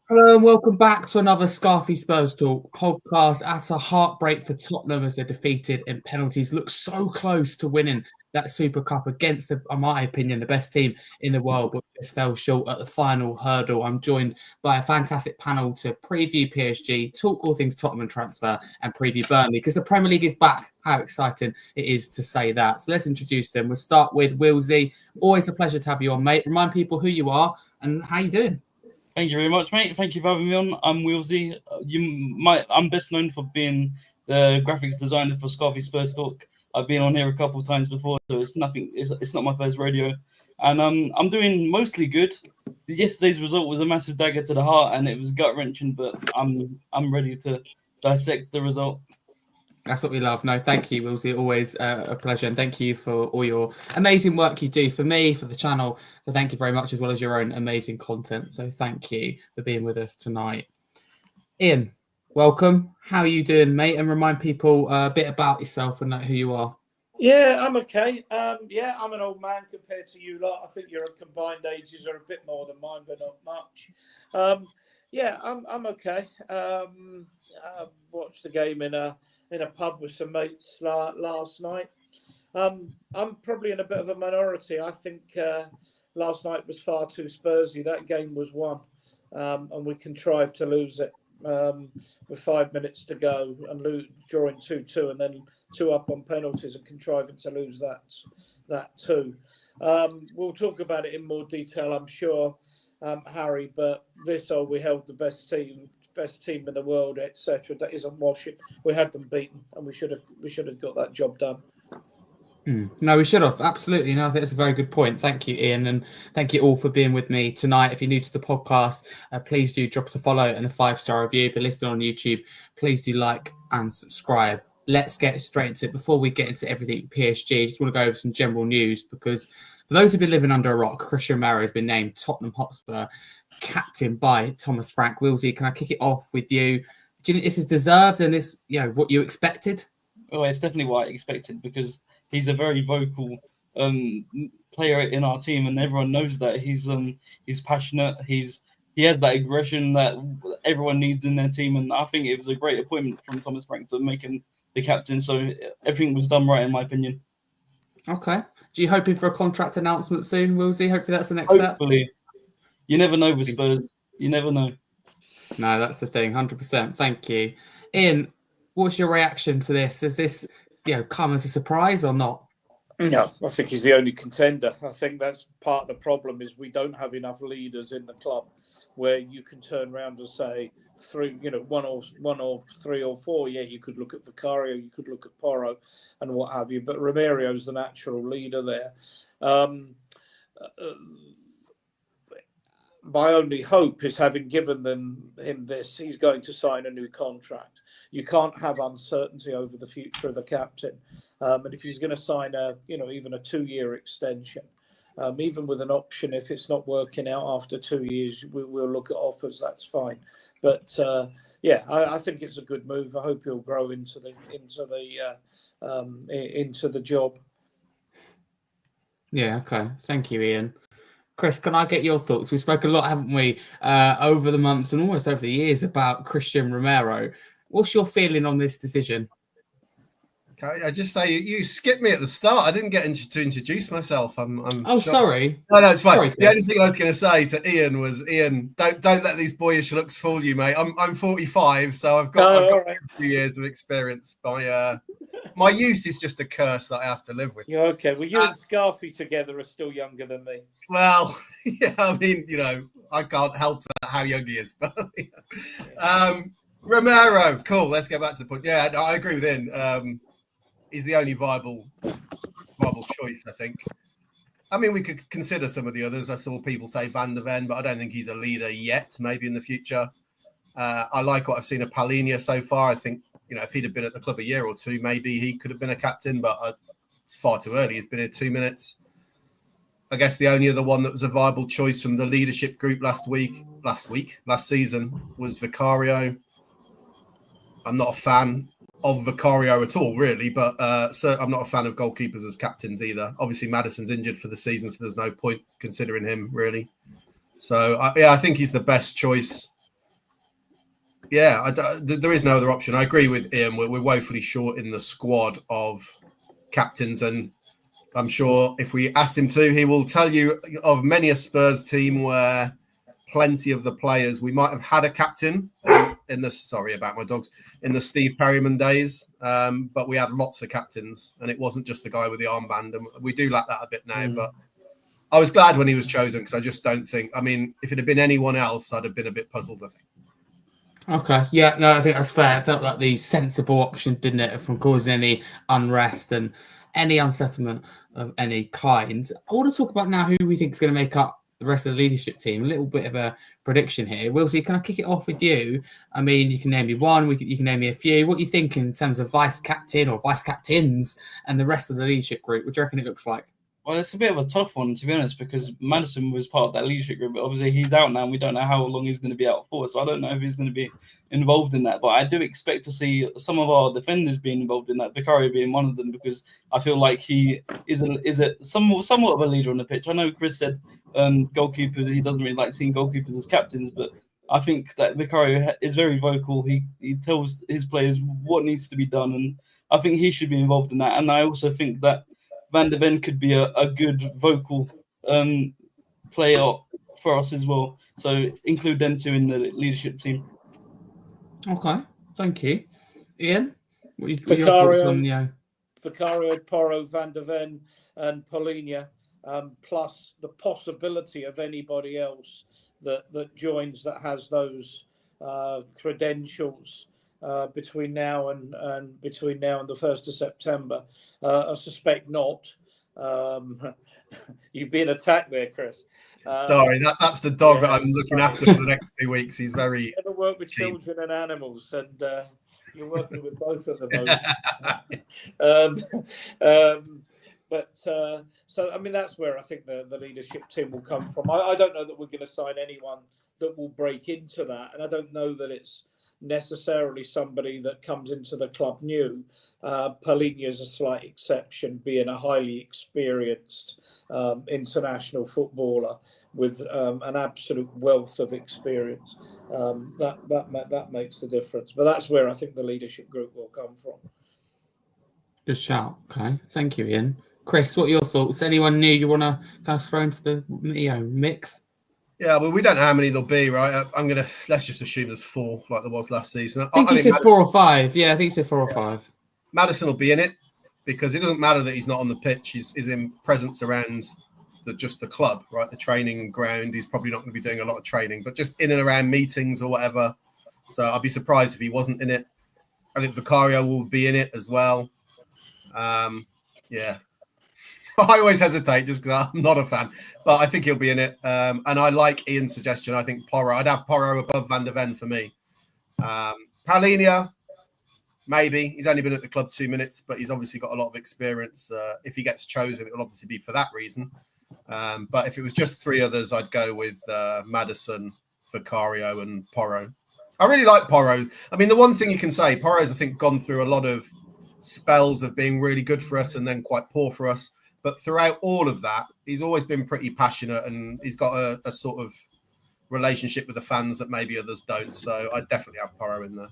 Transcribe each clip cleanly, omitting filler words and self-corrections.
Hello and welcome back to another Scarfey Spurs Talk podcast. At a heartbreak for Tottenham as they're defeated in penalties. Look so close to winning that Super Cup against, in my opinion, the best team in the world, but just fell short at the final hurdle. I'm joined by a fantastic panel to preview PSG, talk all things Tottenham transfer, and preview Burnley because the Premier League is back. How exciting it is to say that. So let's introduce them. We'll start with Wheelsy. Always a pleasure to have you on, mate. Remind people who you are and how you doing. Thank you very much, mate. Thank you for having me on. I'm Wheelsy. I'm best known for being the graphics designer for Scarfey Spurs Talk. I've been on here a couple of times before, so it's not my first rodeo. And I'm doing mostly good. Yesterday's result was a massive dagger to the heart, and it was gut wrenching. But I'm ready to dissect the result. That's what we love. No, thank you, Wheelsy. Always a pleasure. And thank you for all your amazing work you do for me, for the channel. So thank you very much, as well as your own amazing content. So thank you for being with us tonight. Ian, welcome. How are you doing, mate? And remind people a bit about yourself and who you are. Yeah, I'm okay. I'm an old man compared to you lot. I think your combined ages are a bit more than mine, but not much. I'm okay. I watched the game in a pub with some mates last night. I'm probably in a bit of a minority. I think last night was far too Spursy. That game was won, and we contrived to lose it with 5 minutes to go and drawing 2-2 and then 2 up on penalties and contriving to lose that too. We'll talk about it in more detail, I'm sure, Harry. But we held the best team in the world, etc. That isn't washing. We had them beaten, and we should have got that job done. No, we should have. Absolutely. No, I think that's a very good point. Thank you, Ian. And thank you all for being with me tonight. If you're new to the podcast, please do drop us a follow and a 5-star review. If you're listening on YouTube, please do like and subscribe. Let's get straight into it. Before we get into everything PSG, I just want to go over some general news because for those who've been living under a rock, Christian Romero has been named Tottenham Hotspur captain by Thomas Frank. Wheelsy, can I kick it off with you? Do you think this is deserved and this, what you expected? Oh, it's definitely what I expected because he's a very vocal player in our team, and everyone knows that he's passionate. He has that aggression that everyone needs in their team, and I think it was a great appointment from Thomas Frank to make him the captain. So everything was done right, in my opinion. Okay. Do you hoping for a contract announcement soon, Wheelsy? Hopefully that's the next step. Hopefully. You never know with Spurs. You never know. No, that's the thing. 100%. Thank you, Ian. What's your reaction to this? Is this come as a surprise or not? No, I think he's the only contender. I think that's part of the problem is we don't have enough leaders in the club where you can turn around and say one or three or four. Yeah, you could look at Vicario, you could look at Porro and what have you, but Romerio's the natural leader there. My only hope is having given him this, he's going to sign a new contract. You can't have uncertainty over the future of the captain. And if he's going to sign even a 2-year extension, even with an option, if it's not working out after 2 years, we'll look at offers. That's fine. But I think it's a good move. I hope he'll grow into the job. Yeah. Okay. Thank you, Ian. Chris, can I get your thoughts? We spoke a lot, haven't we, over the months and almost over the years about Christian Romero. What's your feeling on this decision? Okay, I just say you skipped me at the start. I didn't get to introduce myself. I'm sorry. No, it's fine. Sorry, the only thing I was going to say to Ian was, Ian, don't let these boyish looks fool you, mate. I'm 45, so I've got a few years of experience. My youth is just a curse that I have to live with. Yeah, okay. Well, you and Scarfey together are still younger than me. Well, yeah, I mean, I can't help how young he is. But Romero, cool. Let's get back to the point. Yeah, I agree with Ian. He's the only viable choice, I think. I mean, we could consider some of the others. I saw people say Van der Ven, but I don't think he's a leader yet. Maybe in the future. I like what I've seen of Palhinha so far. I think, if he'd have been at the club a year or two, maybe he could have been a captain, but it's far too early. He's been here 2 minutes. I guess the only other one that was a viable choice from the leadership group last season was Vicario. I'm not a fan of Vicario at all, really, but I'm not a fan of goalkeepers as captains either. Obviously, Maddison's injured for the season, so there's no point considering him, really. So, I think he's the best choice. Yeah, there is no other option. I agree with Ian. We're woefully short in the squad of captains, and I'm sure if we asked him to, he will tell you of many a Spurs team where plenty of the players we might have had a captain in the in the Steve Perryman days, but we had lots of captains, and it wasn't just the guy with the armband, and we do lack that a bit now. But I was glad when he was chosen, because I just don't think. I mean, if it had been anyone else, I'd have been a bit puzzled, I think. Okay, yeah, no, I think that's fair. It felt like the sensible option, didn't it, from causing any unrest and any unsettlement of any kind. I want to talk about now who we think is going to make up the rest of the leadership team. A little bit of a prediction here. Wheelsy, can I kick it off with you? I mean, you can name me one, you can name me a few. What are you thinking in terms of vice captain or vice captains and the rest of the leadership group? What do you reckon it looks like? Well, it's a bit of a tough one, to be honest, because Maddison was part of that leadership group, but obviously he's out now and we don't know how long he's going to be out for. So I don't know if he's going to be involved in that. But I do expect to see some of our defenders being involved in that, Vicario being one of them, because I feel like he is somewhat of a leader on the pitch. I know Chris said goalkeeper, he doesn't really like seeing goalkeepers as captains, but I think that Vicario is very vocal. He tells his players what needs to be done, and I think he should be involved in that. And I also think that Van der Ven could be a good vocal player for us as well. So include them two in the leadership team. Okay, thank you. Ian, what are your thoughts on Vicario, Porro, Van der Ven and Polina, plus the possibility of anybody else that joins that has those credentials between now and the 1st of September. I suspect not. You've been attacked there, Chris. Sorry, that's the dog that I'm looking after for the next 2 weeks. He's very. You ever work with children and animals, and you're working with both of them. So I mean, that's where I think the leadership team will come from. I don't know that we're going to sign anyone that will break into that, and I don't know that it's necessarily somebody that comes into the club new. Polina is a slight exception, being a highly experienced international footballer with an absolute wealth of experience. That makes the difference. But that's where I think the leadership group will come from. Good shout. Okay, thank you, Ian. Chris, what are your thoughts? Anyone new you want to kind of throw into the mix? Yeah, well, we don't know how many there'll be, right? Let's just assume there's 4, like there was last season. I think he said 4 or 5. Yeah, I think he said 4 or 5. Maddison will be in it, because it doesn't matter that he's not on the pitch. He's in presence around just the club, right? The training ground. He's probably not going to be doing a lot of training, but just in and around meetings or whatever. So I'd be surprised if he wasn't in it. I think Vicario will be in it as well. Yeah. I always hesitate just because I'm not a fan, but I think he'll be in it. And I like Ian's suggestion. I think Porro. I'd have Porro above Van der Ven for me. Polina, maybe. He's only been at the club 2 minutes, but he's obviously got a lot of experience. If he gets chosen, it will obviously be for that reason. But if it was just 3 others, I'd go with Maddison, Vicario, and Porro. I really like Porro. I mean, the one thing you can say, Porro's, I think, gone through a lot of spells of being really good for us and then quite poor for us. But throughout all of that, he's always been pretty passionate, and he's got a sort of relationship with the fans that maybe others don't. So I'd definitely have Porro in there.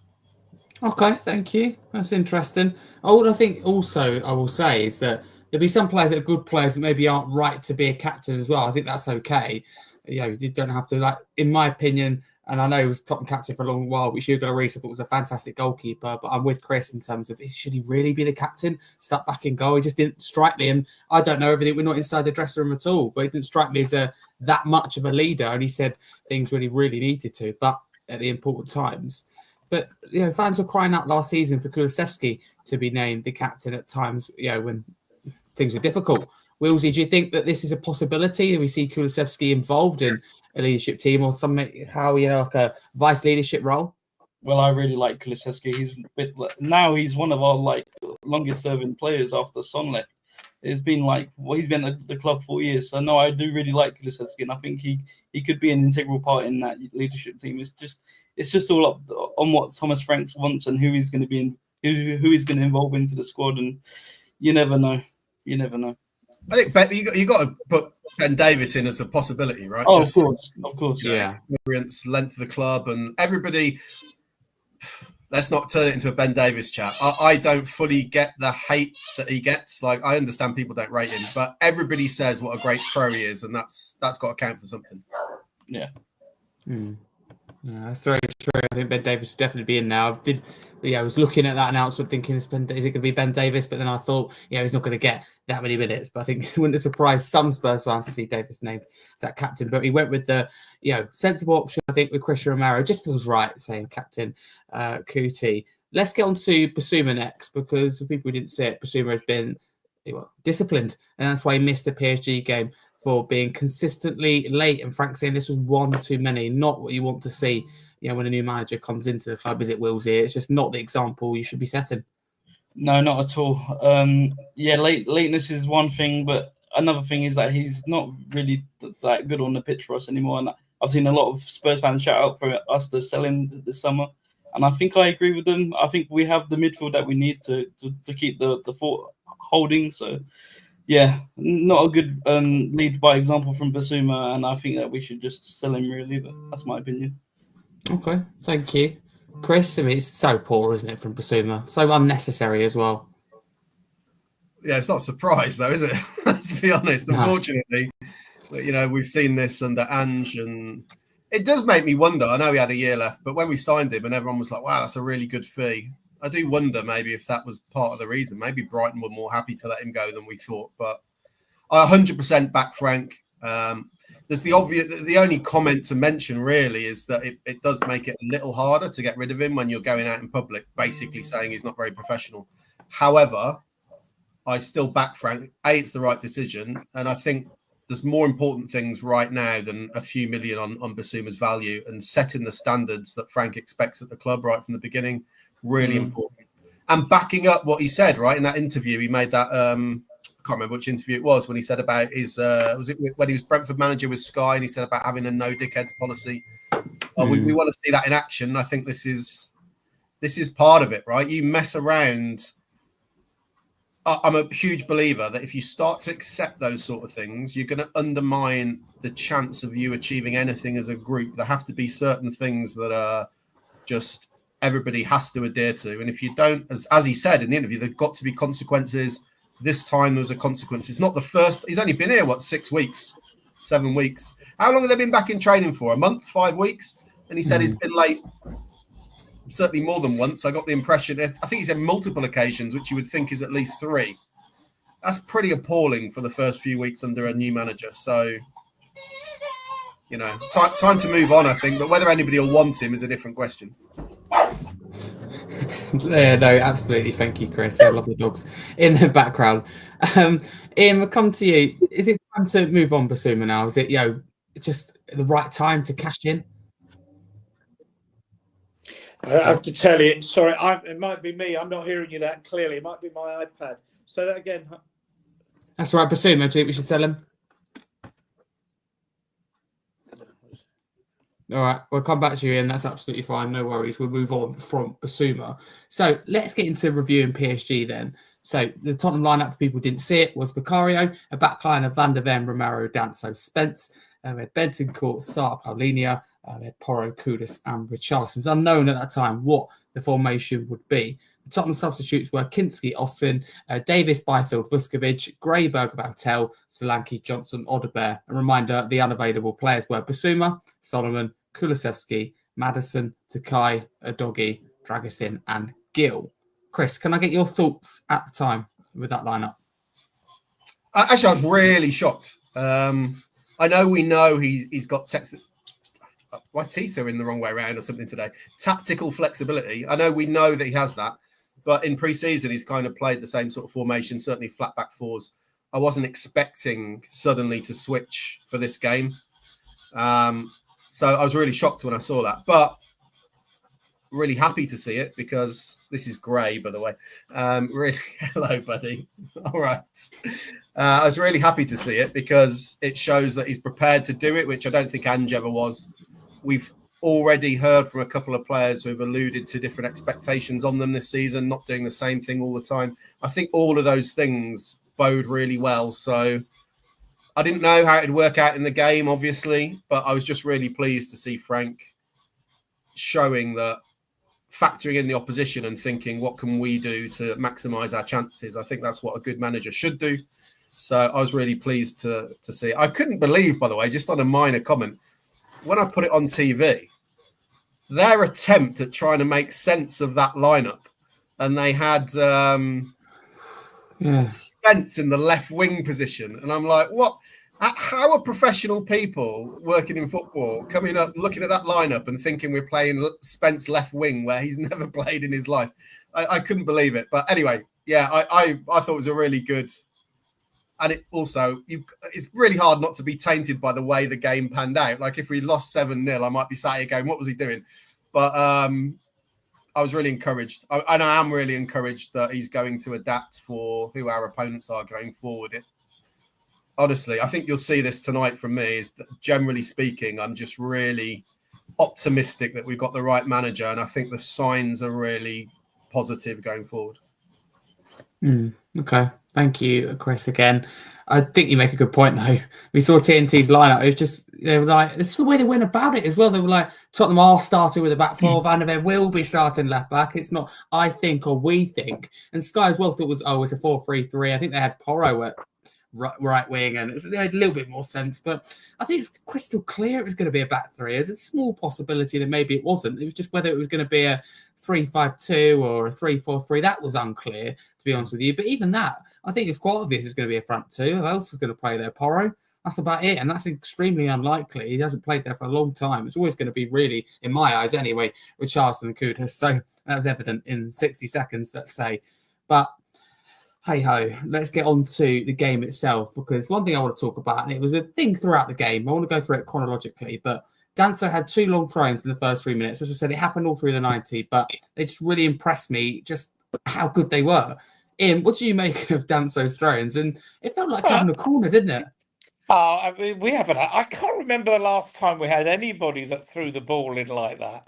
Okay, thank you. That's interesting. What I think also I will say is that there'll be some players that are good players that maybe aren't right to be a captain as well. I think that's okay. You don't have to, like, in my opinion, and I know he was Tottenham captain for a long while, which Hugo Lloris I thought was a fantastic goalkeeper, but I'm with Chris in terms of, should he really be the captain? Stuck back in goal. He just didn't strike me. And I don't know everything. We're not inside the dressing room at all, but he didn't strike me as that much of a leader. And he said things when he really needed to, but at the important times. But, fans were crying out last season for Kulusevski to be named the captain at times, when things were difficult. Wheelsy, do you think that this is a possibility? Do we see Kulusevski involved in a leadership team or somehow, like a vice leadership role? Well, I really like Kulusevski. Now he's one of our longest serving players after Son left. It's been he's been at the club 4 years. So no, I do really like Kulusevski, and I think he could be an integral part in that leadership team. It's just all up on what Thomas Franks wants and who he's going to be who he's going to involve into the squad, and you never know. I think you got to put Ben Davies in as a possibility, right? Oh, of course, yeah. Experience, length of the club, and everybody. let's not turn it into a Ben Davies chat. I don't fully get the hate that he gets. Like, I understand people don't rate him, but everybody says what a great pro he is, and that's got to count for something. Yeah. Yeah, that's very true. I think Ben Davies would definitely be in now. I was looking at that announcement thinking, is it going to be Ben Davies? But then I thought, he's not going to get that many minutes. But I think it wouldn't have surprised some Spurs fans to see Davies named as that captain. But he went with the sensible option, I think, with Christian Romero. Just feels right saying captain Kuti. Let's get on to Basuma next, because for people who didn't see it, Basuma has been disciplined. And that's why he missed the PSG game, for being consistently late. And Frank saying this was one too many, not what you want to see, when a new manager comes into the club, is it, Wheelsy? It's just not the example you should be setting. No, not at all. Lateness is one thing, but another thing is that he's not really that good on the pitch for us anymore. And I've seen a lot of Spurs fans shout out for us to sell him this summer. And I think I agree with them. I think we have the midfield that we need to keep the fort holding. So, yeah, not a good lead by example from Basuma, and I think that we should just sell him, really. But that's my opinion. Okay, thank you. Chris, I mean, it's so poor, isn't it, from Basuma? So unnecessary as well. Yeah, it's not a surprise, though, is it? Let's be honest. No. Unfortunately, we've seen this under Ange, and it does make me wonder. I know he had a year left, but when we signed him and everyone was like, wow, that's a really good fee, I do wonder maybe if that was part of the reason. Maybe Brighton were more happy to let him go than we thought. But I 100% back Frank. There's the only comment to mention really is that it does make it a little harder to get rid of him when you're going out in public, basically saying he's not very professional. However, I still back Frank. It's the right decision. And I think there's more important things right now than a few million on Basuma's value, and setting the standards that Frank expects at the club right from the beginning. Really important. And backing up what he said, right, in that interview, he made that, I can't remember which interview it was, when he said about his, was it when he was Brentford manager with Sky, and he said about having a no dickheads policy. We want to see that in action. I think this is part of it, right? You mess around. I'm a huge believer that if you start to accept those sort of things, you're going to undermine the chance of you achieving anything as a group. There have to be certain things that are just everybody has to adhere to. And if you don't, as he said in the interview, there've got to be consequences. This time there was a consequence. It's not the first. He's only been here, 6 weeks, 7 weeks. How long have they been back in training for? A month, 5 weeks? And he said he's been late certainly more than once. I got the impression, I think he said multiple occasions, which you would think is at least 3. That's pretty appalling for the first few weeks under a new manager. So, time to move on, I think. But whether anybody will want him is a different question. Yeah, no, absolutely. Thank you, Chris. I love the dogs in the background. Ian, we'll come to you. Is it time to move on, Basuma, now? Is it, just the right time to cash in? I have to tell you, sorry, it might be me. I'm not hearing you that clearly. It might be my iPad. Say that again. That's right, Basuma. Do you think we should sell him? All right, we'll come back to you, Ian. That's absolutely fine. No worries. We'll move on from Basuma. So let's get into reviewing PSG then. So the Tottenham lineup, for people who didn't see it, was Vicario, a backline of Van der Ven, Romero, Danso, Spence. We had Bentancur, Sarr, Paulinho. We had Porro, Kudus, and Richarlison. It's unknown at that time what the formation would be. The Tottenham substitutes were Kinski, Osfin, Davis, Byfield, Vuskovic, Grayberg, Valtel, Solanke, Johnson, Odebear. A reminder, the unavailable players were Basuma, Solomon, Kulusevski, Maddison, Takai, Adogi, Dragusin, and Gill. Chris, can I get your thoughts at the time with that lineup? Actually, I was really shocked. I know he's got my teeth are in the wrong way around or something today. Tactical flexibility. I know we know that he has that, but in pre-season he's kind of played the same sort of formation, certainly flat back fours. I wasn't expecting suddenly to switch for this game. So I was really shocked when I saw that, but really happy to see it because this is Gray, by the way. Really, hello, buddy. All right. I was really happy to see it because it shows that he's prepared to do it, which I don't think Ange ever was. We've already heard from a couple of players who have alluded to different expectations on them this season, not doing the same thing all the time. I think all of those things bode really well. So I didn't know how it'd work out in the game, obviously, but I was just really pleased to see Frank showing that factoring in the opposition and thinking, what can we do to maximise our chances? I think that's what a good manager should do. So I was really pleased to see it. I couldn't believe, by the way, just on a minor comment, when I put it on TV, their attempt at trying to make sense of that lineup, and they had Spence in the left wing position, and I'm like, what? How are professional people working in football coming up, looking at that lineup and thinking we're playing Spence left wing where he's never played in his life? I couldn't believe it. But anyway, yeah, I thought it was a really good. And it also, it's really hard not to be tainted by the way the game panned out. Like if we lost 7-0, I might be sat here going, what was he doing? But I was really encouraged. And I am really encouraged that he's going to adapt for who our opponents are going forward. Honestly, I think you'll see this tonight from me is that generally speaking, I'm just really optimistic that we've got the right manager. And I think the signs are really positive going forward. Okay. Thank you, Chris, again. I think you make a good point, though. We saw TNT's lineup. It was just, they were like, this is the way they went about it as well. They were like, Tottenham are starting with a back four. Van der Ven will be starting left back. It's not, I think, or we think. And Sky as well thought it's a 4-3-3. I think they had Porro at right wing, and it made a little bit more sense. But I think it's crystal clear it was going to be a back three. There's a small possibility that maybe it wasn't. It was just whether it was going to be a 3-5-2 or a 3-4-3. That was unclear, to be honest with you. But even that, I think it's quite obvious it's going to be a front two. Who else is going to play there? Porro. That's about it. And that's extremely unlikely. He hasn't played there for a long time. It's always going to be really, in my eyes anyway, Richarlison and Kudus. So that was evident in 60 seconds, let's say. But hey-ho, let's get on to the game itself, because one thing I want to talk about, and it was a thing throughout the game, I want to go through it chronologically, but Danso had 2 long throw-ins in the first 3 minutes. As I said, it happened all through the 90, but they just really impressed me, just how good they were. Ian, what do you make of Danso's throw-ins? And it felt like having a corner, didn't it? I mean, we haven't. I can't remember the last time we had anybody that threw the ball in like that.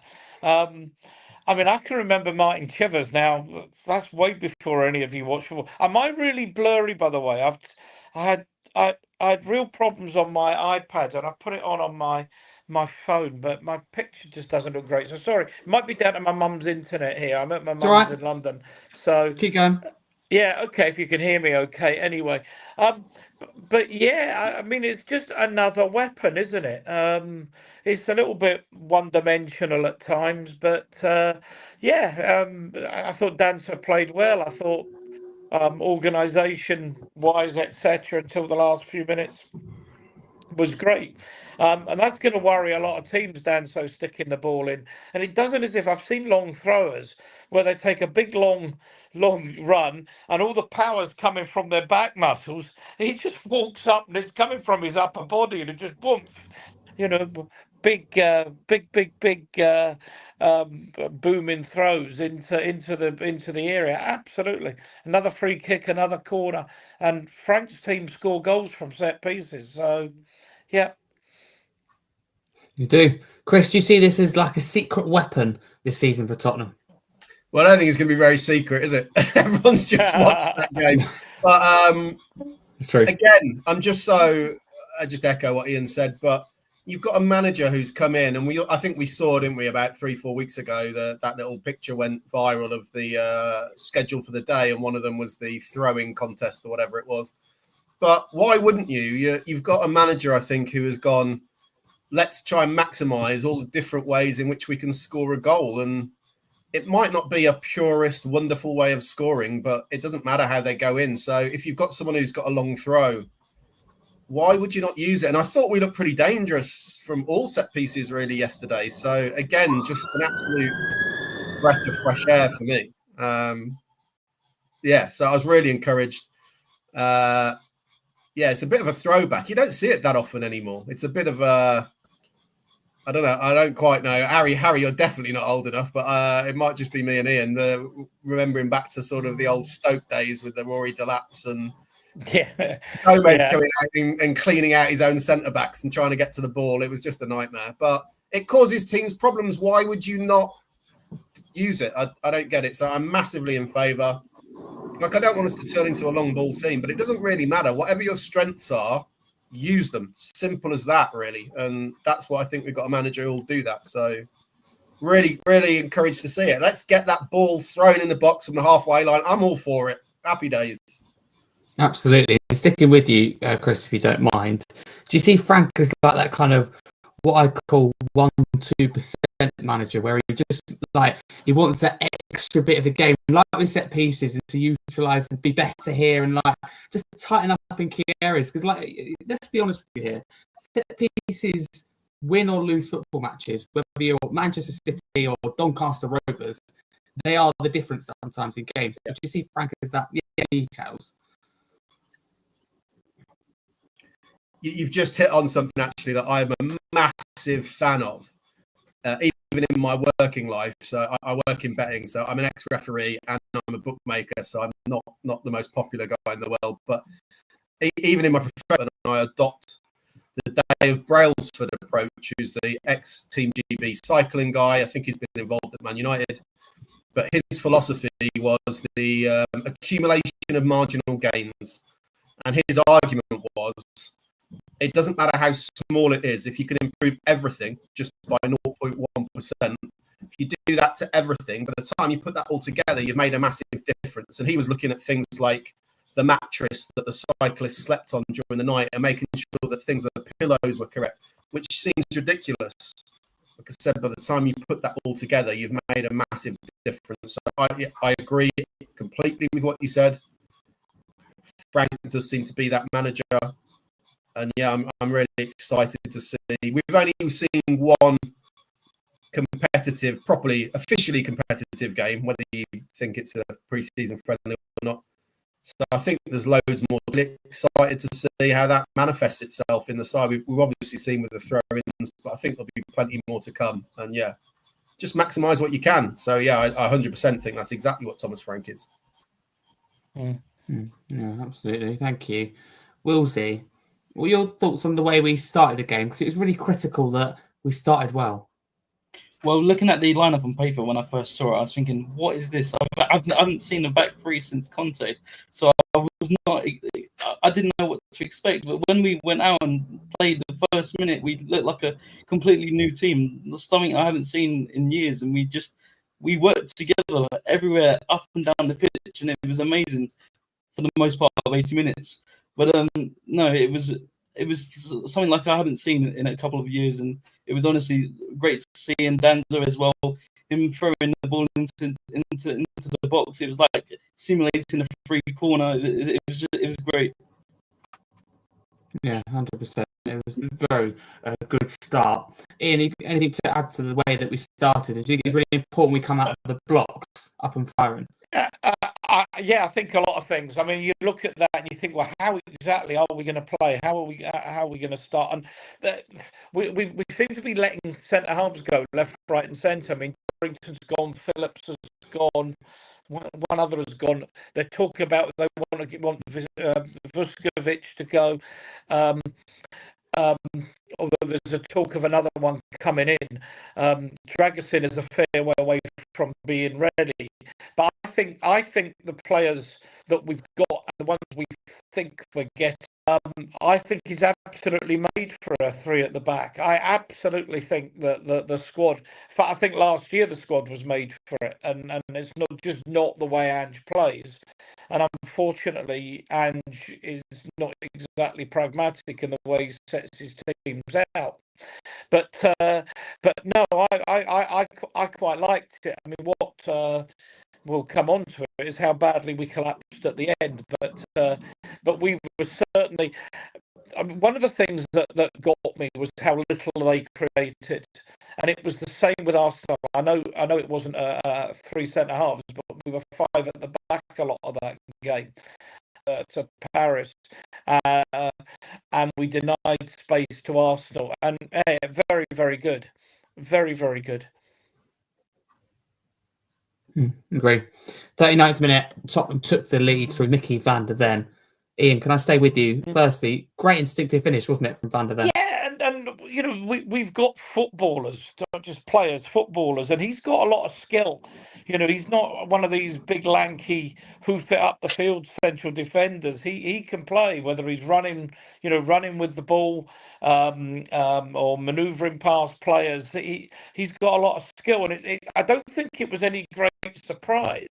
I mean, I can remember Martin Chivers now. That's way before any of you watched football. Am I really blurry, by the way? I had real problems on my iPad, and I put it on my phone, but my picture just doesn't look great. So sorry, it might be down to my mum's internet here. I'm at my mum's in London, so keep going. Yeah, okay, if you can hear me okay. Anyway, but yeah, I mean, it's just another weapon, isn't it? It's a little bit one-dimensional at times, but yeah, I thought Dancer played well. I thought organisation-wise, etc., until the last few minutes was great. And that's going to worry a lot of teams, Dan, so sticking the ball in. And it doesn't as if I've seen long throwers where they take a big, long run and all the power's coming from their back muscles. He just walks up and it's coming from his upper body and it just boom, big booming throws into the area. Absolutely. Another free kick, another corner. And Frank's team score goals from set pieces. So, yeah. You do. Chris, do you see this as like a secret weapon this season for Tottenham? Well, I don't think it's going to be very secret, is it? Everyone's just watched that game. But it's true. Again, I just echo what Ian said, but you've got a manager who's come in, and I think we saw, didn't we, about 3-4 weeks ago, that little picture went viral of the schedule for the day, and one of them was the throwing contest or whatever it was. But why wouldn't you? You've got a manager, I think, who has gone, let's try and maximise all the different ways in which we can score a goal. And it might not be a purist, wonderful way of scoring, but it doesn't matter how they go in. So if you've got someone who's got a long throw, why would you not use it? And I thought we looked pretty dangerous from all set pieces really yesterday. So again, just an absolute breath of fresh air for me. So I was really encouraged. It's a bit of a throwback. You don't see it that often anymore. It's a bit of a, I don't know. I don't quite know. Harry, you're definitely not old enough, but it might just be me and Ian. Remembering back to sort of the old Stoke days with the Rory Delaps and Gomez coming out and cleaning out his own centre-backs and trying to get to the ball. It was just a nightmare. But it causes teams problems. Why would you not use it? I don't get it. So I'm massively in favour. Like, I don't want us to turn into a long ball team, but it doesn't really matter. Whatever your strengths are, use them. Simple as that, really. And that's what I think we've got a manager who will do that. So, Really, really encouraged to see it. Let's get that ball thrown in the box from the halfway line. I'm all for it. Happy days. Absolutely. Sticking with you, Chris, if you don't mind. Do you see Frank as like that kind of what I call 1-2% manager, where he just he wants that extra bit of the game, like with set pieces, and to utilise and be better here and just tighten up in key areas? Because let's be honest with you here, set pieces win or lose football matches, whether you're Manchester City or Doncaster Rovers, they are the difference sometimes in games. So do you see Frank as that? Yeah, details. You've just hit on something actually that I'm a massive fan of, even in my working life. So I work in betting, so I'm an ex-referee and I'm a bookmaker, so I'm not the most popular guy in the world. But even in my profession, I adopt the Dave Brailsford approach, who's the ex-Team GB cycling guy. I think he's been involved at Man United. But his philosophy was the accumulation of marginal gains. And his argument was, it doesn't matter how small it is. If you can improve everything just by 0.1%, if you do that to everything, by the time you put that all together, you've made a massive difference. And he was looking at things like the mattress that the cyclist slept on during the night and making sure that things like the pillows were correct, which seems ridiculous. Like I said, by the time you put that all together, you've made a massive difference. So I agree completely with what you said. Frank does seem to be that manager. And yeah, I'm really excited to see. We've only seen one competitive, properly, officially competitive game, whether you think it's a pre-season friendly or not. So I think there's loads more. I'm excited to see how that manifests itself in the side. We've obviously seen with the throw-ins, but I think there'll be plenty more to come. And yeah, just maximise what you can. So yeah, I 100% think that's exactly what Thomas Frank is. Yeah, absolutely. Thank you. Wheelsy, what are your thoughts on the way we started the game? Because it was really critical that we started well. Well, looking at the lineup on paper when I first saw it, I was thinking, what is this? I haven't seen a back three since Conte. So I didn't know what to expect. But when we went out and played the first minute, we looked like a completely new team. Something I haven't seen in years. And we worked together everywhere, up and down the pitch. And it was amazing for the most part of 80 minutes. But no, it was something like I haven't seen in a couple of years, and it was honestly great to see. And Danzo as well, him throwing the ball into the box. It was like simulating a free corner. It was great. Yeah, 100%. It was a very good start. Ian, anything to add to the way that we started? Do you think it's really important we come out of the blocks up and firing? Yeah, I think a lot of things. I mean, you look at that and you think, well, how exactly are we going to play? How are we going to start? And we seem to be letting centre halves go left, right, and centre. I mean, Barrington's gone, Phillips has gone, one other has gone. They're talking about they want Vuskovic to go. Although there's a talk of another one coming in. Dragusin is a fair way away from being ready. But I think the players that we've got, the ones we think we're getting, I think he's absolutely made for a three at the back. I absolutely think that the squad, in fact, I think last year the squad was made for it, and it's not the way Ange plays. And unfortunately, Ange is not exactly pragmatic in the way he sets his teams out. But no, I quite liked it. I mean, what we'll come on to it is how badly we collapsed at the end. But we were certainly. I mean, one of the things that got me was how little they created, and it was the same with Arsenal. I know it wasn't three centre halves, but we were five at the back a lot of that game to Paris, and we denied space to Arsenal. And very, very good, very, very good. Agree. 39th minute, Tottenham took the lead through Mickey van der Ven. Ian, can I stay with you? Firstly, great instinctive finish, wasn't it, from van der Ven? Yeah, and we've got footballers, not just players, footballers, and he's got a lot of skill. He's not one of these big lanky who fit up the field central defenders. He can play, whether he's running with the ball, or manoeuvring past players. He's got a lot of skill, and I don't think it was any great surprise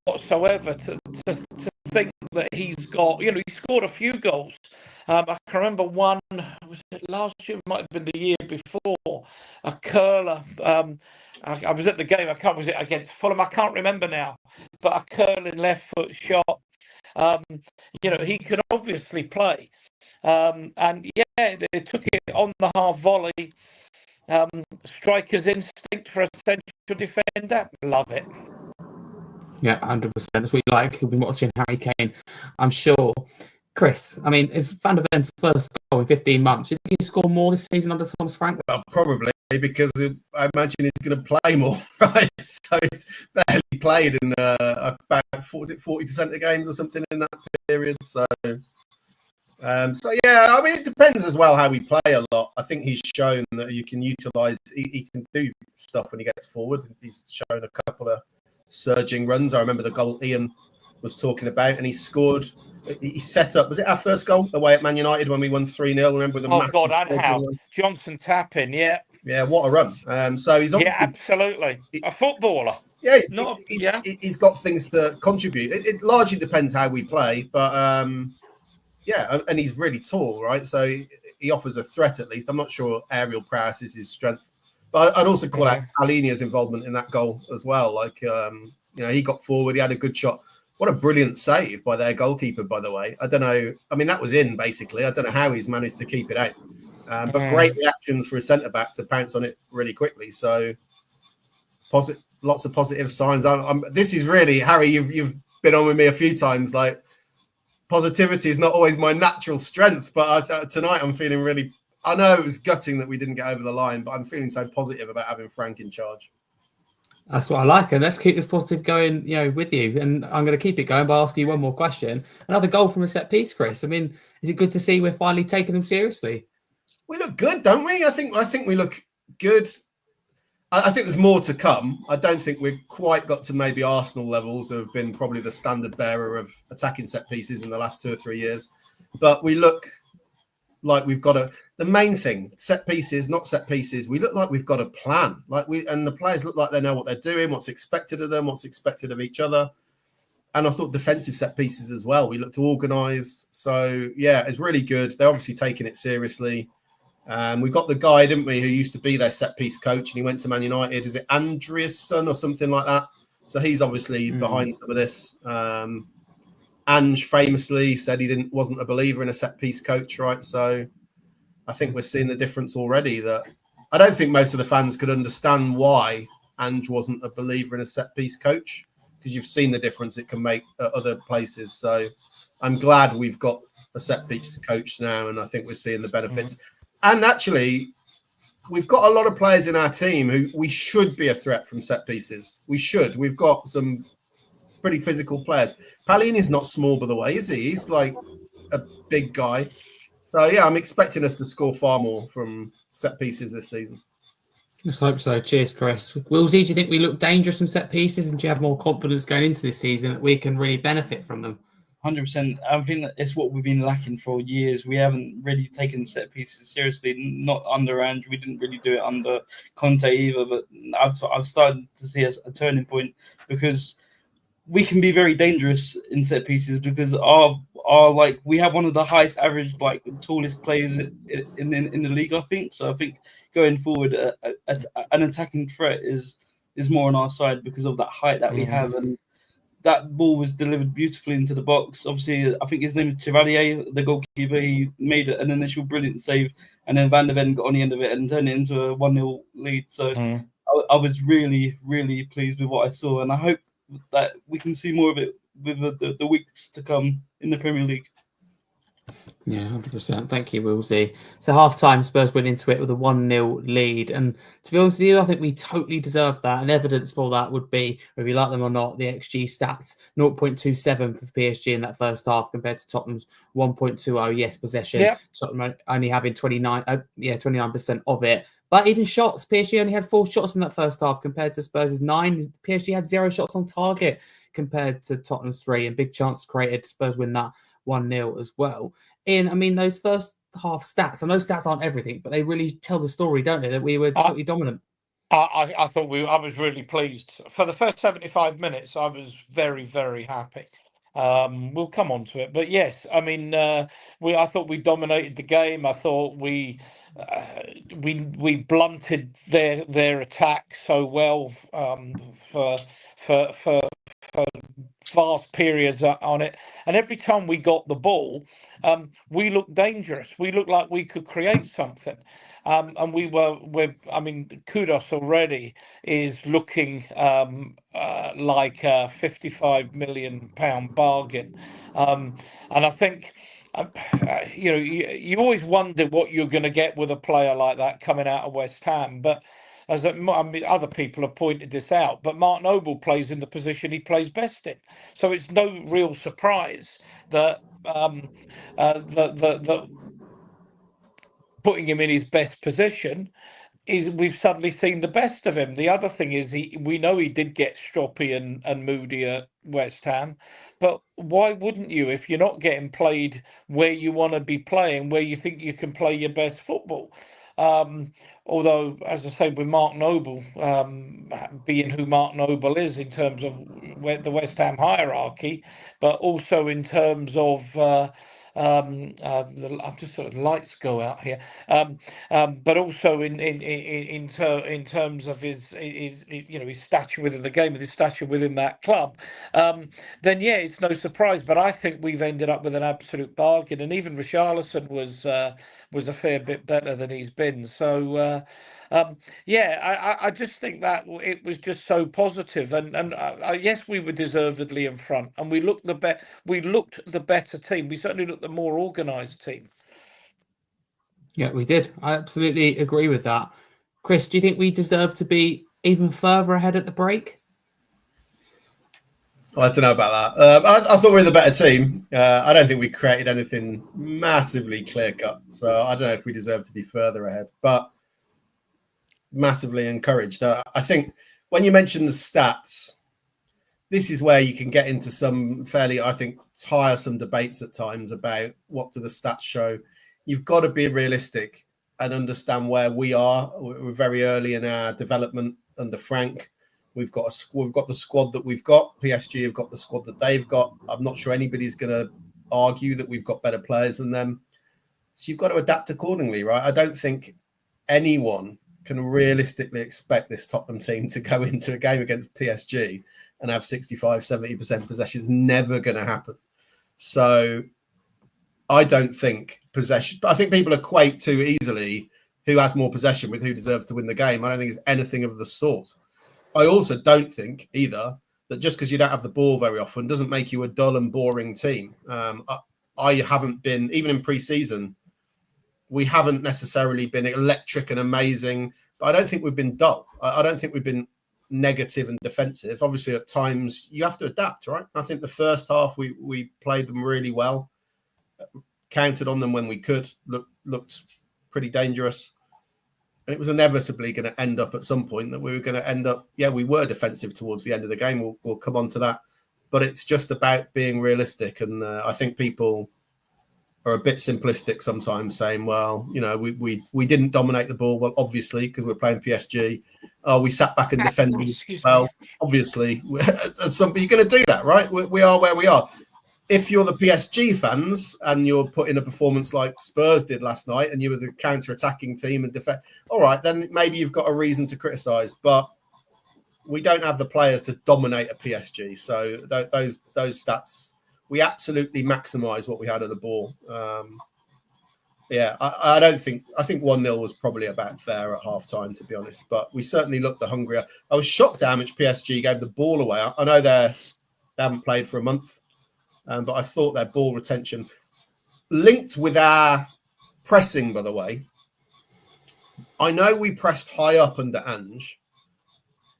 whatsoever to think that he's got, he scored a few goals. I can remember one, was it last year? It might have been the year before, a curler. I was at the game, was it against Fulham? I can't remember now, but a curling left foot shot. He can obviously play. And yeah, they took it on the half volley. Striker's instinct for a central defender. Love it. Yeah, 100%. That's what you like. You'll be watching Harry Kane, I'm sure. Chris, I mean, it's Van der Ven's first goal in 15 months. Do you think he score more this season under Thomas Frank? Well, probably, because I imagine he's going to play more, right? So he's barely played in about 40% of games or something in that period. So yeah, I mean, it depends as well how we play a lot. I think he's shown that you can utilise, he can do stuff when he gets forward. He's shown a couple of surging runs. I remember the goal Ian was talking about, and he scored. He set up. Was it our first goal away at Man United when we won 3-0? Remember the massive. God, and how Johnson tapping, yeah, what a run. So he's obviously, absolutely a footballer. Yeah, he's got things to contribute. It largely depends how we play, but yeah, and he's really tall, right? So he offers a threat at least. I'm not sure aerial prowess is his strength. But I'd also call out Alinia's involvement in that goal as well. Like, he got forward, he had a good shot. What a brilliant save by their goalkeeper, by the way. I don't know. I mean, that was in, basically. I don't know how he's managed to keep it out. But great reactions for a centre-back to pounce on it really quickly. So, lots of positive signs. This is really, Harry, you've been on with me a few times. Like, positivity is not always my natural strength. But tonight I'm feeling really... I know it was gutting that we didn't get over the line, but I'm feeling so positive about having Frank in charge. That's what I like, and let's keep this positive going, with you. And I'm going to keep it going by asking you one more question. Another goal from a set piece, Chris. I mean, is it good to see we're finally taking them seriously? We look good, don't we? I think we look good. I think there's more to come. I don't think we've quite got to maybe Arsenal levels, who have been probably the standard bearer of attacking set pieces in the last 2 or 3 years. But we look like we've got the main thing, set pieces, not set pieces. We look like we've got a plan. And the players look like they know what they're doing, what's expected of them, what's expected of each other. And I thought defensive set pieces as well. We looked organised. So yeah, it's really good. They're obviously taking it seriously. We got the guy, didn't we, who used to be their set piece coach, and he went to Man United. Is it Andreasson or something like that? So he's obviously behind some of this. Ange famously said he wasn't a believer in a set piece coach, right? So I think we're seeing the difference already. That I don't think most of the fans could understand why Ange wasn't a believer in a set piece coach, because you've seen the difference it can make at other places. So I'm glad we've got a set piece coach now, and I think we're seeing the benefits. And actually, we've got a lot of players in our team who we should be a threat from set pieces. We should. We've got some pretty physical players. Palini's not small, by the way, is he? He's like a big guy. So, yeah, I'm expecting us to score far more from set pieces this season. Let's hope so. Cheers, Chris. Wheelsy, do you think we look dangerous from set pieces, and do you have more confidence going into this season that we can really benefit from them? 100%. I think that it's what we've been lacking for years. We haven't really taken set pieces seriously. Not under Ange. We didn't really do it under Conte either. But I've started to see a turning point, because we can be very dangerous in set pieces, because we have one of the highest average, tallest players in the league, I think. So I think going forward, an attacking threat is more on our side because of that height that we have. And that ball was delivered beautifully into the box. Obviously, I think his name is Chevalier, the goalkeeper. He made an initial brilliant save, and then Van der Ven got on the end of it and turned it into a 1-0 lead. So I was really, really pleased with what I saw, and I hope that we can see more of it with the weeks to come in the Premier League. Yeah, 100%. Thank you, Wheelsy. So half-time, Spurs went into it with a 1-0 lead. And to be honest with you, I think we totally deserved that. And evidence for that would be, whether you like them or not, the XG stats, 0.27 for PSG in that first half compared to Tottenham's 1.20. Yes, possession. Yeah. Tottenham only having 29% of it. But even shots, PSG only had 4 shots in that first half compared to Spurs' 9. PSG had 0 shots on target compared to Tottenham's 3. And big chances created. Spurs win that 1-0 as well. I mean, those first half stats, and those stats aren't everything, but they really tell the story, don't they? That we were totally dominant. I thought I was really pleased. For the first 75 minutes, I was very, very happy. We'll come on to it. But yes, I mean, I thought we dominated the game. I thought we blunted their attack so well for vast periods on it, and every time we got the ball, we looked dangerous. We looked like we could create something, and I mean, kudos already is looking like a £55 million bargain, and I think. You always wonder what you're going to get with a player like that coming out of West Ham, but other people have pointed this out, but Mark Noble plays in the position he plays best in, so it's no real surprise that that putting him in his best position is we've suddenly seen the best of him. The other thing is we know he did get stroppy and moody at West Ham, but why wouldn't you if you're not getting played where you want to be playing, where you think you can play your best football? Although, as I say, with Mark Noble being who Mark Noble is in terms of the West Ham hierarchy, but also in terms of I'm just sort of lights go out here, but also in terms of his his stature within the game and his stature within that club, then yeah, it's no surprise. But I think we've ended up with an absolute bargain, and even Richarlison was a fair bit better than he's been. So. I just think that it was just so positive, and yes, we were deservedly in front, and we looked the better team. We certainly looked the more organised team. Yeah, we did. I absolutely agree with that. Chris, do you think we deserve to be even further ahead at the break? I don't know about that. I thought we were the better team. I don't think we created anything massively clear cut, so I don't know if we deserve to be further ahead, but massively encouraged. I think when you mention the stats, this is where you can get into some fairly, I think, tiresome debates at times about what do the stats show. You've got to be realistic and understand where we are. We're very early in our development under Frank. We've got the squad that we've got. PSG have got the squad that they've got. I'm not sure anybody's going to argue that we've got better players than them. So you've got to adapt accordingly, right? I don't think anyone can realistically expect this Tottenham team to go into a game against PSG and have 65-70% possession. Is never going to happen. So I don't think possession. I think people equate too easily who has more possession with who deserves to win the game. I don't think it's anything of the sort. I also don't think either that just because you don't have the ball very often doesn't make you a dull and boring team. I haven't been, even in pre-season, we haven't necessarily been electric and amazing, but I don't think we've been dull. I don't think we've been negative and defensive. Obviously, at times you have to adapt, right? I think the first half we played them really well, counted on them when we could, looked pretty dangerous. And it was inevitably going to end up at some point that we were going to end up, we were defensive towards the end of the game. We'll come on to that. But it's just about being realistic. And I think people are a bit simplistic sometimes, saying, well, we didn't dominate the ball. Well, obviously, because we're playing PSG. We sat back and defended. Well, obviously, you're going to do that, right? We are where we are. If you're the PSG fans and you're putting a performance like Spurs did last night and you were the counter-attacking team and defend, all right, then maybe you've got a reason to criticise. But we don't have the players to dominate a PSG. So those stats, we absolutely maximise what we had of the ball. I think 1-0 was probably about fair at half-time, to be honest. But we certainly looked the hungrier. I was shocked at how much PSG gave the ball away. I know they haven't played for a month. But I thought their ball retention, linked with our pressing, by the way, I know we pressed high up under Ange,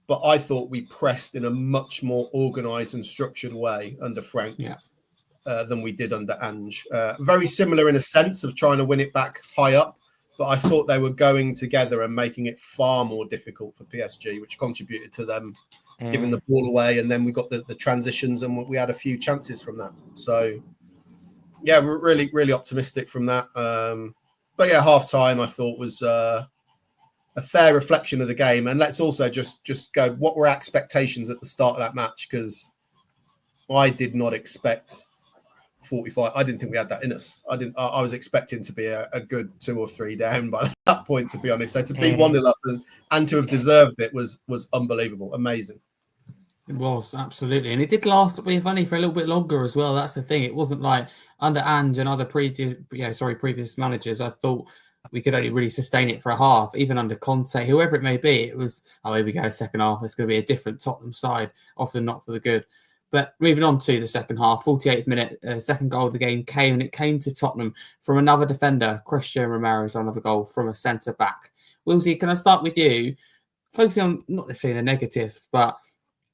but I thought we pressed in a much more organised and structured way under Frank than we did under Ange. Very similar in a sense of trying to win it back high up, but I thought they were going together and making it far more difficult for PSG, which contributed to them giving the ball away. And then we got the transitions and we had a few chances from that. So, yeah, we're really, really optimistic from that. But yeah, half time I thought was a fair reflection of the game. And let's also just go, what were our expectations at the start of that match? Because I did not expect 45. I didn't think we had that in us. I was expecting to be a good 2 or 3 down by that point, to be honest. So to be 1-0 up and to have deserved it was unbelievable, amazing. It was, absolutely. And it did last funny for a little bit longer as well. That's the thing. It wasn't like under Ange and other previous managers. I thought we could only really sustain it for a half, even under Conte, whoever it may be. It was, here we go, second half. It's going to be a different Tottenham side, often not for the good. But moving on to the second half, 48th minute, second goal of the game came, and it came to Tottenham from another defender, Christian Romero, another goal from a centre-back. Wheelsy, can I start with you? Focusing on not necessarily the negatives, but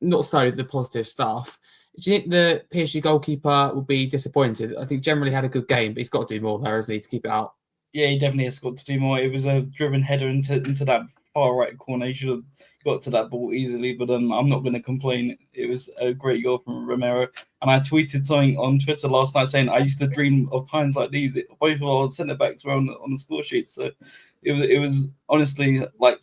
not so the positive stuff. Do you think the PSG goalkeeper will be disappointed? I think generally had a good game, but he's got to do more there, hasn't he, to keep it out? Yeah, he definitely has got to do more. It was a driven header into that far right corner. He should have got to that ball easily, but I'm not going to complain. It was a great goal from Romero. And I tweeted something on Twitter last night saying I used to dream of times like these. Both of our centre backs were on the score sheet, so it was honestly like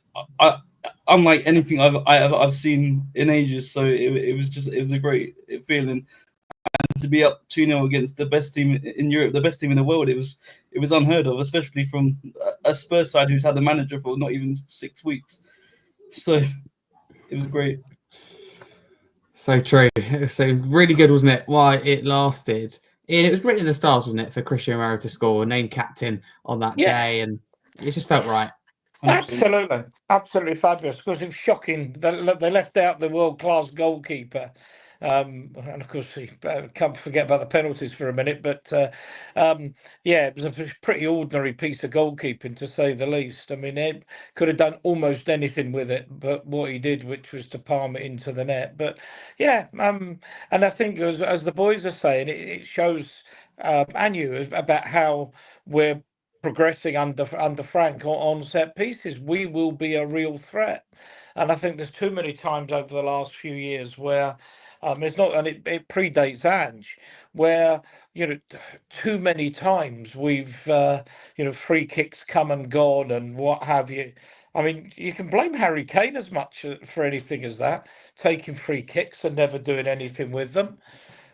unlike anything I've seen in ages. So it was a great feeling. And to be up 2-0 against the best team in Europe, the best team in the world, it was unheard of, especially from a Spurs side who's had a manager for not even 6 weeks. So it was great. So true. So really good, wasn't it? Why it lasted. And it was written in the stars, wasn't it, for Christian Romero to score, named captain on that day, and it just felt right. 100%. Absolutely fabulous. Because it was shocking. They left out the world-class goalkeeper. And of course, can't forget about the penalties for a minute. But it was a pretty ordinary piece of goalkeeping, to say the least. I mean, he could have done almost anything with it, but what he did, which was to palm it into the net. But yeah, and I think as the boys are saying, it shows and you about how we're progressing under Frank on set pieces. We will be a real threat, and I think there's too many times over the last few years where it's not, and it predates Ange, where too many times we've free kicks come and gone and what have you. I mean, you can blame Harry Kane as much for anything as that, taking free kicks and never doing anything with them.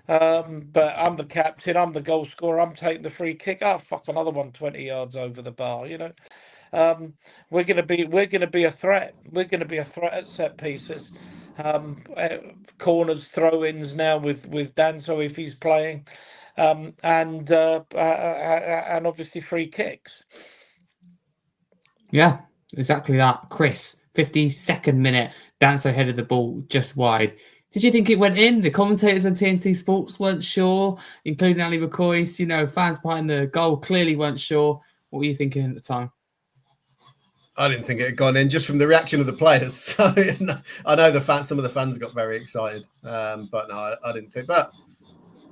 But I'm the captain, I'm the goal scorer, I'm taking the free kick. Oh, fuck, another one 20 yards over the bar, We're gonna be a threat. We're gonna be a threat at set pieces. Corners, throw-ins now with Danso if he's playing, and obviously free kicks. Yeah, exactly that. Chris, 52nd minute, Danso headed the ball just wide. Did you think it went in? The commentators on TNT Sports weren't sure, including Ali McCoy. Fans behind the goal clearly weren't sure. What were you thinking at the time? I didn't think it had gone in, just from the reaction of the players. So I know some of the fans got very excited, but no, I didn't think. But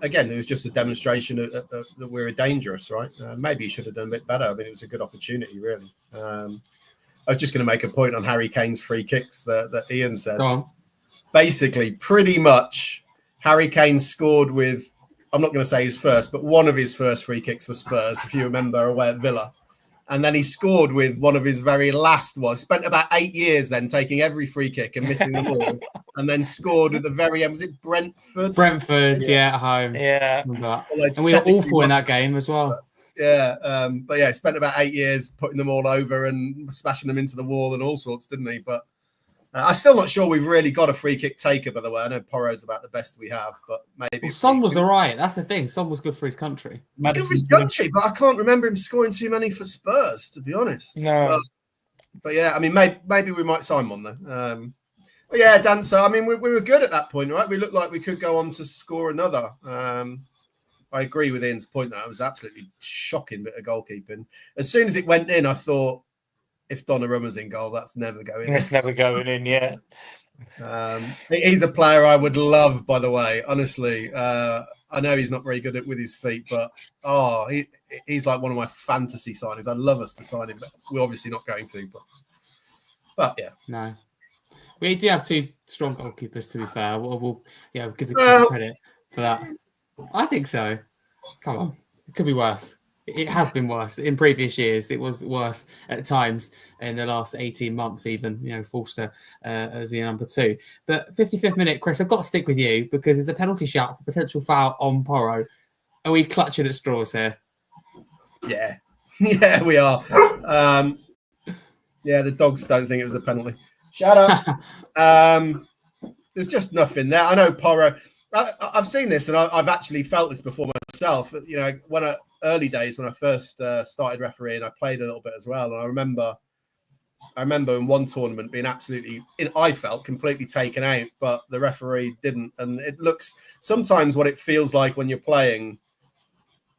again, it was just a demonstration that we're dangerous, right? Maybe he should have done a bit better. I mean, it was a good opportunity, really. I was just going to make a point on Harry Kane's free kicks that Ian said. Go on. Basically, pretty much, Harry Kane scored with, I'm not going to say his first, but one of his first free kicks for Spurs, if you remember, away at Villa. And then he scored with one of his very last ones. Spent about 8 years then taking every free kick and missing them all. And then scored at the very end. Was it Brentford? Brentford, at home. Yeah. And we were awful in that game as well. Yeah. But yeah, spent about 8 years putting them all over and smashing them into the wall and all sorts, didn't he? But I'm still not sure we've really got a free kick taker, by the way. I know Porro's about the best we have, but maybe... Son was all right. That's the thing. Son was good for his country. Good for his country, but I can't remember him scoring too many for Spurs, to be honest. No. But yeah, I mean, maybe we might sign one, though. But yeah, Dan, so, I mean, we were good at that point, right? We looked like we could go on to score another. I I agree with Ian's point that it was absolutely shocking bit of goalkeeping. As soon as it went in, I thought, if Donnarumma's in goal, that's never going in. It's never going in, yeah. He's a player I would love, by the way. Honestly, I know he's not very good with his feet, but he's like one of my fantasy signings. I'd love us to sign him, but we're obviously not going to. But yeah, no, we do have two strong goalkeepers. To be fair, we'll give the credit for that. I think so. Come on, it could be worse. It has been worse in previous years. It was worse at times in the last 18 months, even, Forster as the number 2. But 55th minute, Chris, I've got to stick with you because there's a penalty shout for potential foul on Porro. Are we clutching at straws here? Yeah. Yeah, we are. Yeah, the dogs don't think it was a penalty. Shut up. There's just nothing there. I know Porro. I've seen this and I've actually felt this before myself. Early days when I first started refereeing, I played a little bit as well. And I remember in one tournament being I felt completely taken out, but the referee didn't. And it looks sometimes what it feels like when you're playing,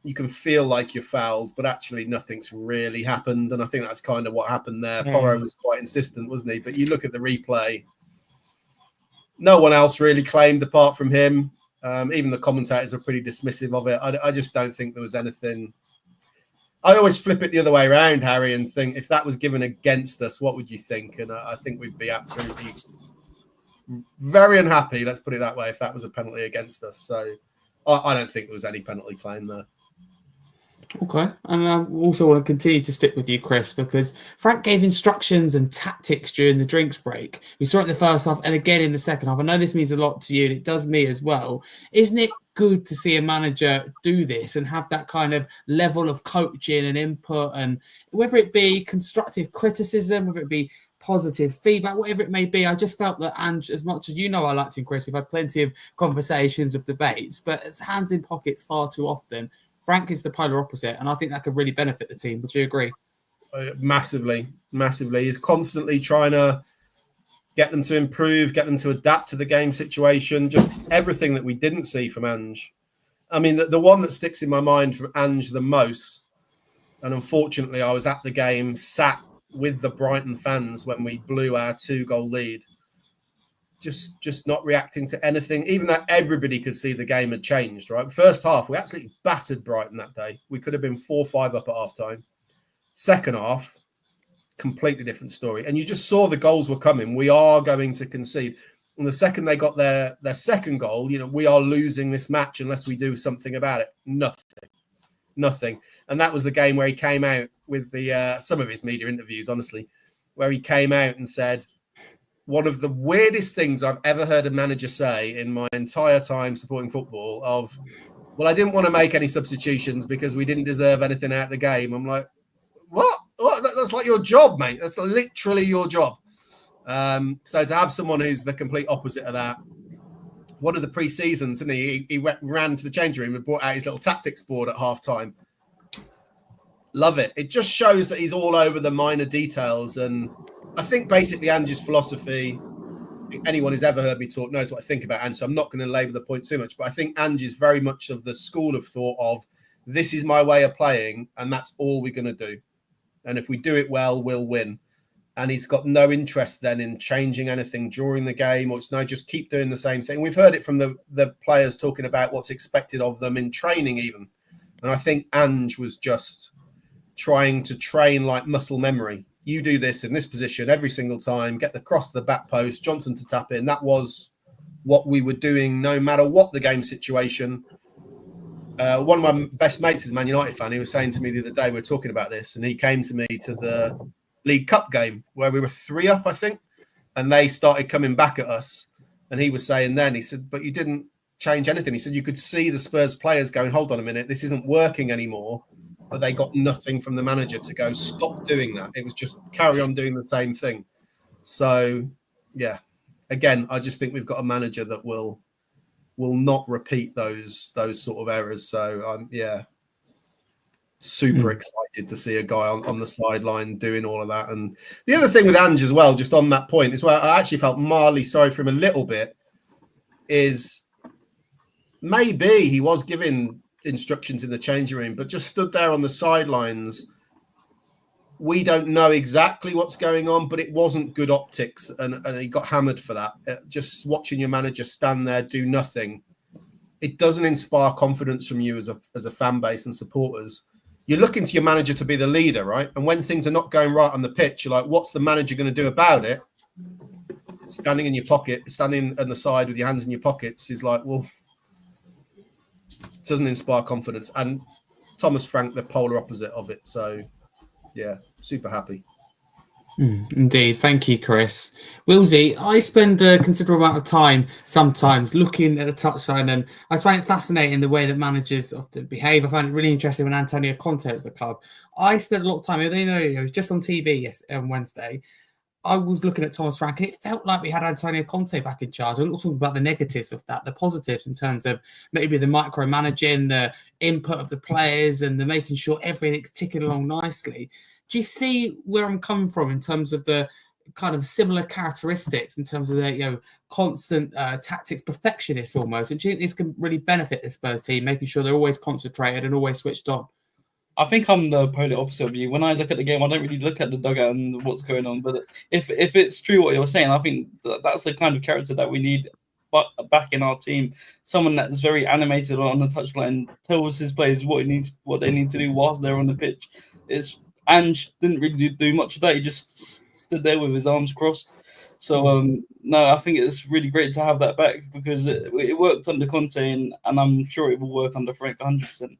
you can feel like you're fouled, but actually nothing's really happened. And I think that's kind of what happened there. Porro was quite insistent, wasn't he? But you look at the replay, no one else really claimed apart from him. Even the commentators are pretty dismissive of it. I just don't think there was anything. I always flip it the other way around, Harry, and think if that was given against us, what would you think? And I think we'd be absolutely very unhappy, let's put it that way, if that was a penalty against us. So I don't think there was any penalty claim there. Okay, and I also want to continue to stick with you, Chris, because Frank gave instructions and tactics during the drinks break. We saw it in the first half and again in the second half. I know this means a lot to you, and it does me as well. Isn't it good to see a manager do this and have that kind of level of coaching and input, and whether it be constructive criticism, whether it be positive feedback, whatever it may be? I just felt that Ange, as much as I liked him, Chris, we've had plenty of conversations, of debates, but it's hands in pockets far too often. Frank is the polar opposite, and I think that could really benefit the team. Would you agree? Massively. He's constantly trying to get them to improve, get them to adapt to the game situation, just everything that we didn't see from Ange. I mean, the one that sticks in my mind from Ange the most, and unfortunately I was at the game, sat with the Brighton fans when we blew our 2-goal lead, just not reacting to anything, even though everybody could see the game had changed, right? First half, we absolutely battered Brighton that day. We could have been 4-5 up at half-time. Second half, completely different story. And you just saw the goals were coming. We are going to concede. And the second they got their second goal, we are losing this match unless we do something about it. Nothing. And that was the game where he came out with some of his media interviews, honestly, where he came out and said, one of the weirdest things I've ever heard a manager say in my entire time supporting football of, well, I didn't want to make any substitutions because we didn't deserve anything out of the game. I'm like, what? That's like your job, mate. That's literally your job. So to have someone who's the complete opposite of that, one of the pre-seasons, didn't he? He ran to the changing room and brought out his little tactics board at half-time. Love it. It just shows that he's all over the minor details. And I think basically Ange's philosophy, anyone who's ever heard me talk knows what I think about Ange, so I'm not going to labour the point too much, but I think Ange is very much of the school of thought of, this is my way of playing, and that's all we're going to do. And if we do it well, we'll win. And he's got no interest then in changing anything during the game, or it's no, just keep doing the same thing. We've heard it from the players talking about what's expected of them in training even. And I think Ange was just trying to train like muscle memory. You do this in this position every single time, get the cross to the back post, Johnson to tap in. That was what we were doing no matter what the game situation. One of my best mates is a Man United fan. He was saying to me the other day, we were talking about this, and he came to me to the League Cup game where we were 3 up, I think, and they started coming back at us. And he was saying then, he said, but you didn't change anything. He said, you could see the Spurs players going, hold on a minute, this isn't working anymore. But they got nothing from the manager to go, stop doing that. It was just carry on doing the same thing. So, yeah, again, I just think we've got a manager that will not repeat those sort of errors. So, I'm super excited to see a guy on the sideline doing all of that. And the other thing with Ange as well, just on that point, is where I actually felt mildly sorry for him a little bit, is maybe he was giving instructions in the changing room, but just stood there on the sidelines. We don't know exactly what's going on, but it wasn't good optics, and he got hammered for that. Just watching your manager stand there, do nothing, it doesn't inspire confidence from you as a fan base and supporters. You're looking to your manager to be the leader, right? And when things are not going right on the pitch, you're like, what's the manager going to do about it? Standing in your pocket, standing on the side with your hands in your pockets is like, well, it doesn't inspire confidence. And Thomas Frank, the polar opposite of it. So, yeah, super happy. Indeed. Thank you, Chris. Wheelsy, I spend a considerable amount of time sometimes looking at the touchline, and I find it fascinating the way that managers often behave. I find it really interesting when Antonio Conte was at the club. I spent a lot of time, it was just on TV on Wednesday. I was looking at Thomas Frank, and it felt like we had Antonio Conte back in charge. I'm not talking about the negatives of that, the positives in terms of maybe the micromanaging, the input of the players, and the making sure everything's ticking along nicely. Do you see where I'm coming from in terms of the kind of similar characteristics in terms of the constant tactics perfectionists almost? And do you think this can really benefit the Spurs team, making sure they're always concentrated and always switched on? I think I'm the polar opposite of you. When I look at the game, I don't really look at the dugout and what's going on. But if it's true what you're saying, I think that's the kind of character that we need back in our team. Someone that's very animated on the touchline, tells his players what they need to do whilst they're on the pitch. Ange didn't really do much of that. He just stood there with his arms crossed. So, no, I think it's really great to have that back because it worked under Conte, and I'm sure it will work under Frank 100%.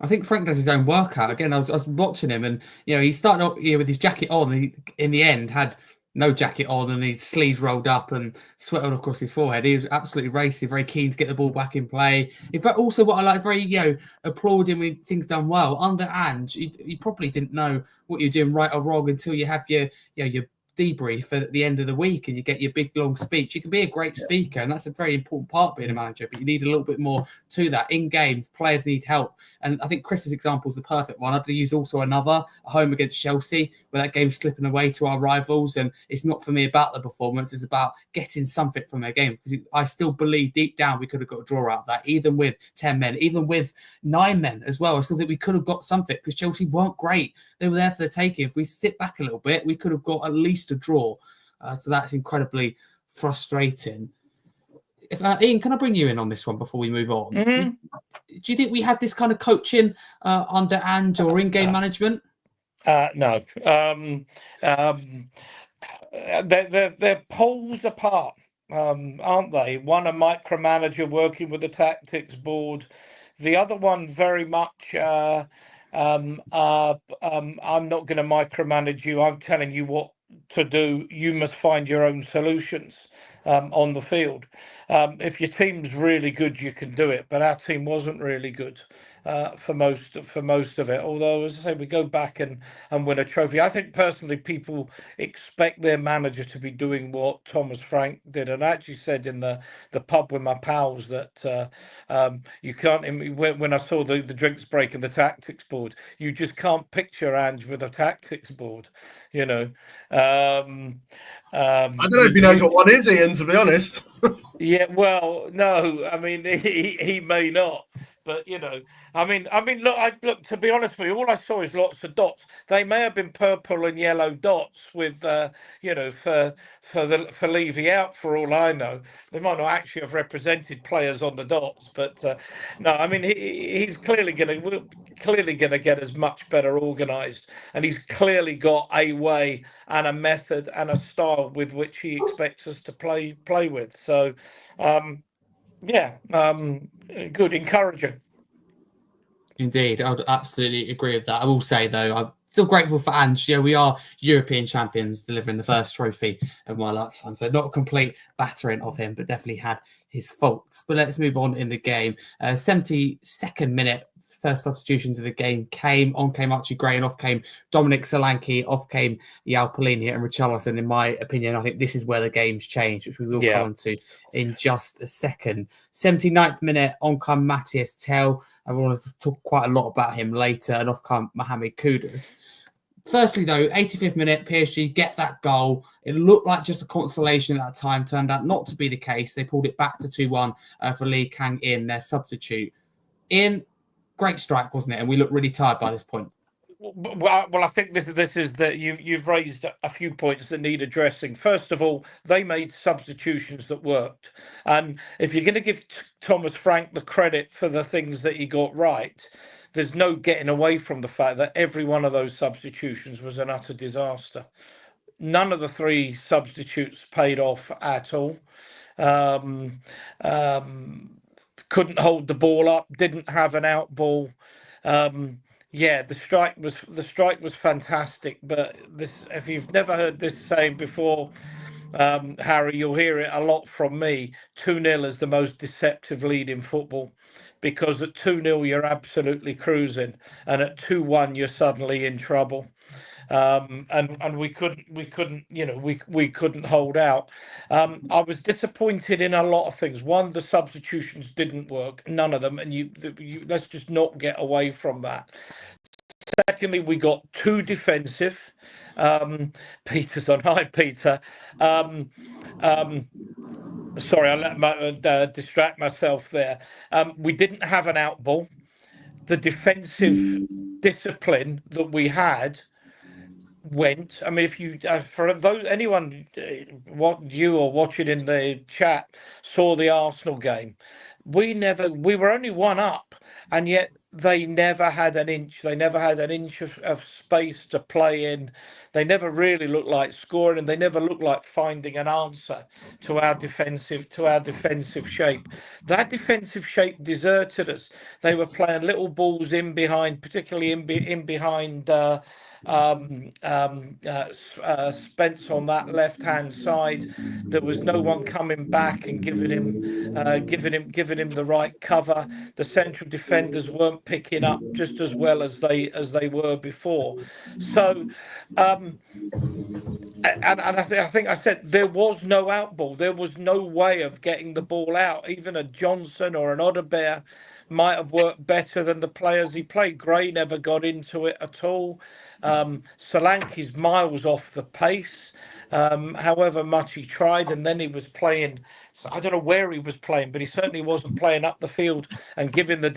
I think Frank does his own workout. Again, I was watching him, and he started off with his jacket on. And he, in the end, had no jacket on, and his sleeves rolled up and sweat all across his forehead. He was absolutely racing, very keen to get the ball back in play. In fact, also what I like, very applauding when things done well. Under Ange, you probably didn't know what you're doing right or wrong until you have your debrief at the end of the week and you get your big long speech. You can be a great speaker, and that's a very important part of being a manager, but you need a little bit more to that. In game, players need help, and I think Chris's example is the perfect one. I'd use also another at home against Chelsea, where that game's slipping away to our rivals, and it's not for me about the performance, it's about getting something from their game, because I still believe deep down we could have got a draw out of that, even with 10 men, even with 9 men as well. I still think we could have got something, because Chelsea weren't great. They were there for the taking. If we sit back a little bit, we could have got at least a draw. So that's incredibly frustrating. Ian, can I bring you in on this one before we move on? Mm-hmm. Do you think we had this kind of coaching under Ange or in-game management? No. They're poles apart, aren't they? One a micromanager working with the tactics board. The other one very much... I'm not going to micromanage you. I'm telling you what to do. You must find your own solutions on the field. If your team's really good, you can do it. But our team wasn't really good for most of it. Although, as I say, we go back and win a trophy. I think personally, people expect their manager to be doing what Thomas Frank did. And I actually said in the pub with my pals that you can't. When I saw the drinks break and the tactics board, you just can't picture Ange with a tactics board. I don't know if he knows what one is, Ian, to be honest. Yeah, well, no, I mean, he may not. But look. To be honest with you, all I saw is lots of dots. They may have been purple and yellow dots with, for Levy out. For all I know, they might not actually have represented players on the dots. But no, I mean, he's clearly going to get as much better organised, and he's clearly got a way and a method and a style with which he expects us to play with. So. Good, encouraging. Indeed, I would absolutely agree with that. I will say, though, I'm still grateful for Ange. We are European champions, delivering the first trophy of my lifetime. So not a complete battering of him, but definitely had his faults. But let's move on in the game. 72nd minute, first substitutions of the game came. On came Archie Gray, and off came Dominic Solanke, off came Yao Polini and Richarlison. In my opinion, I think this is where the game's changed, which we will come on to in just a second. 79th minute, on come Matthias Tell. I want to talk quite a lot about him later, and off come Mohamed Kudus. Firstly, though, 85th minute, PSG get that goal. It looked like just a consolation at that time. Turned out not to be the case. They pulled it back to 2-1 for Lee Kang-in, their substitute. Ian, great strike, wasn't it? And we looked really tired by this point. Well, I think this is that you've raised a few points that need addressing. First of all, they made substitutions that worked, and if you're going to give Thomas Frank the credit for the things that he got right, there's no getting away from the fact that every one of those substitutions was an utter disaster. None of the three substitutes paid off at all. Couldn't hold the ball up, didn't have an out ball. Yeah, the strike was fantastic. But this, if you've never heard this saying before, Harry, you'll hear it a lot from me. 2-0 is the most deceptive lead in football, because at 2-0 you're absolutely cruising, and at 2-1 you're suddenly in trouble. And we couldn't, you know, we couldn't hold out. I was disappointed in a lot of things. One, the substitutions didn't work, none of them, and you let's just not get away from that. Secondly, we got too defensive. Peter's on. Hi, Peter. Sorry, I let distract myself there. We didn't have an out ball. The defensive discipline that we had went. I mean, if you for those anyone what you or watching in the chat saw the Arsenal game, we were only one up, and yet they never had an inch. They never had an inch of space to play in. They never really looked like scoring, and they never looked like finding an answer to our defensive shape. That defensive shape deserted us. They were playing little balls in behind, particularly in behind Spence on that left-hand side. There was no one coming back and giving him the right cover. The central defenders weren't picking up just as well as they were before. So and I think I said there was no out ball. There was no way of getting the ball out. Even a Johnson or an Odebear might have worked better than the players he played. Gray never got into it at all. Solanke's miles off the pace, however much he tried, and then he was playing. So I don't know where he was playing, but he certainly wasn't playing up the field and giving the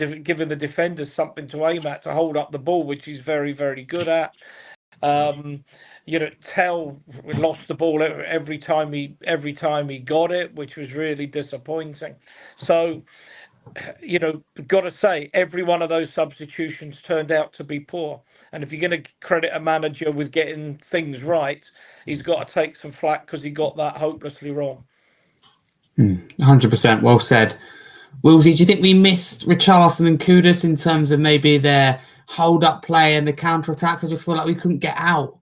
defenders something to aim at to hold up the ball, which he's very, very good at. You know, Tell lost the ball every time he got it, which was really disappointing. So, you know, got to say, every one of those substitutions turned out to be poor. And if you're going to credit a manager with getting things right, he's got to take some flack because he got that hopelessly wrong. 100%. Well said. Wheelsy, do you think we missed Richarlison and Kudus in terms of maybe their hold-up play and the counter-attacks? I just feel like we couldn't get out.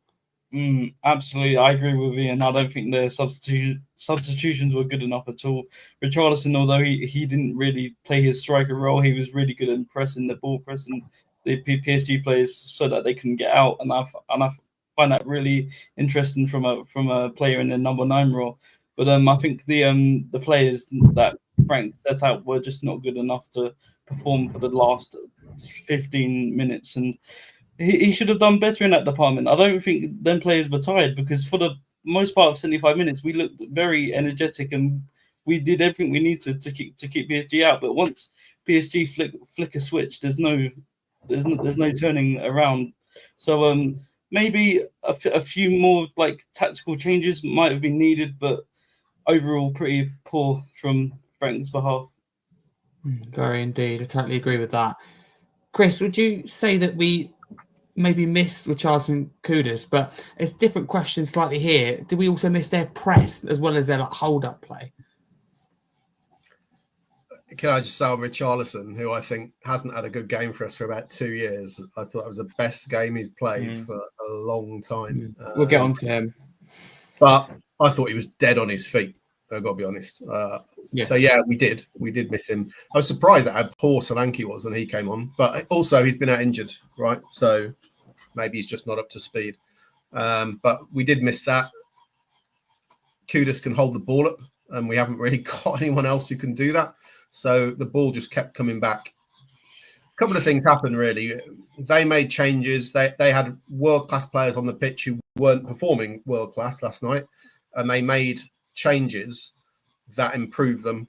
Absolutely, I agree with Ian. I don't think the substitutions were good enough at all. Richarlison, although he didn't really play his striker role, he was really good at pressing the ball, pressing the PSG players so that they couldn't get out. And I find that really interesting from a player in the number 9 role. But I think the players that Frank set out were just not good enough to perform for the last 15 minutes, and he should have done better in that department. I don't think them players were tired, because for the most part of 75 minutes we looked very energetic and we did everything we needed to keep PSG out. But once PSG flick a switch, there's no turning around. So maybe a few more like tactical changes might have been needed, but overall pretty poor from Frank's behalf. Very indeed. I totally agree with that. Chris, would you say that we maybe missed Richarlison Kudus, but it's a different question slightly here. Did we also miss their press as well as their hold-up play? Can I just say on Richarlison, who I think hasn't had a good game for us for about 2 years? I thought it was the best game he's played for a long time. We'll get on to him. But I thought he was dead on his feet, I've got to be honest. Yes. So, yeah, we did miss him. I was surprised at how poor Solanke was when he came on. But also, he's been out injured, right? So maybe he's just not up to speed. But we did miss that. Kudus can hold the ball up, and we haven't really got anyone else who can do that. So the ball just kept coming back. A couple of things happened, really. They made changes. They had world-class players on the pitch who weren't performing world-class last night, and they made changes that improved them.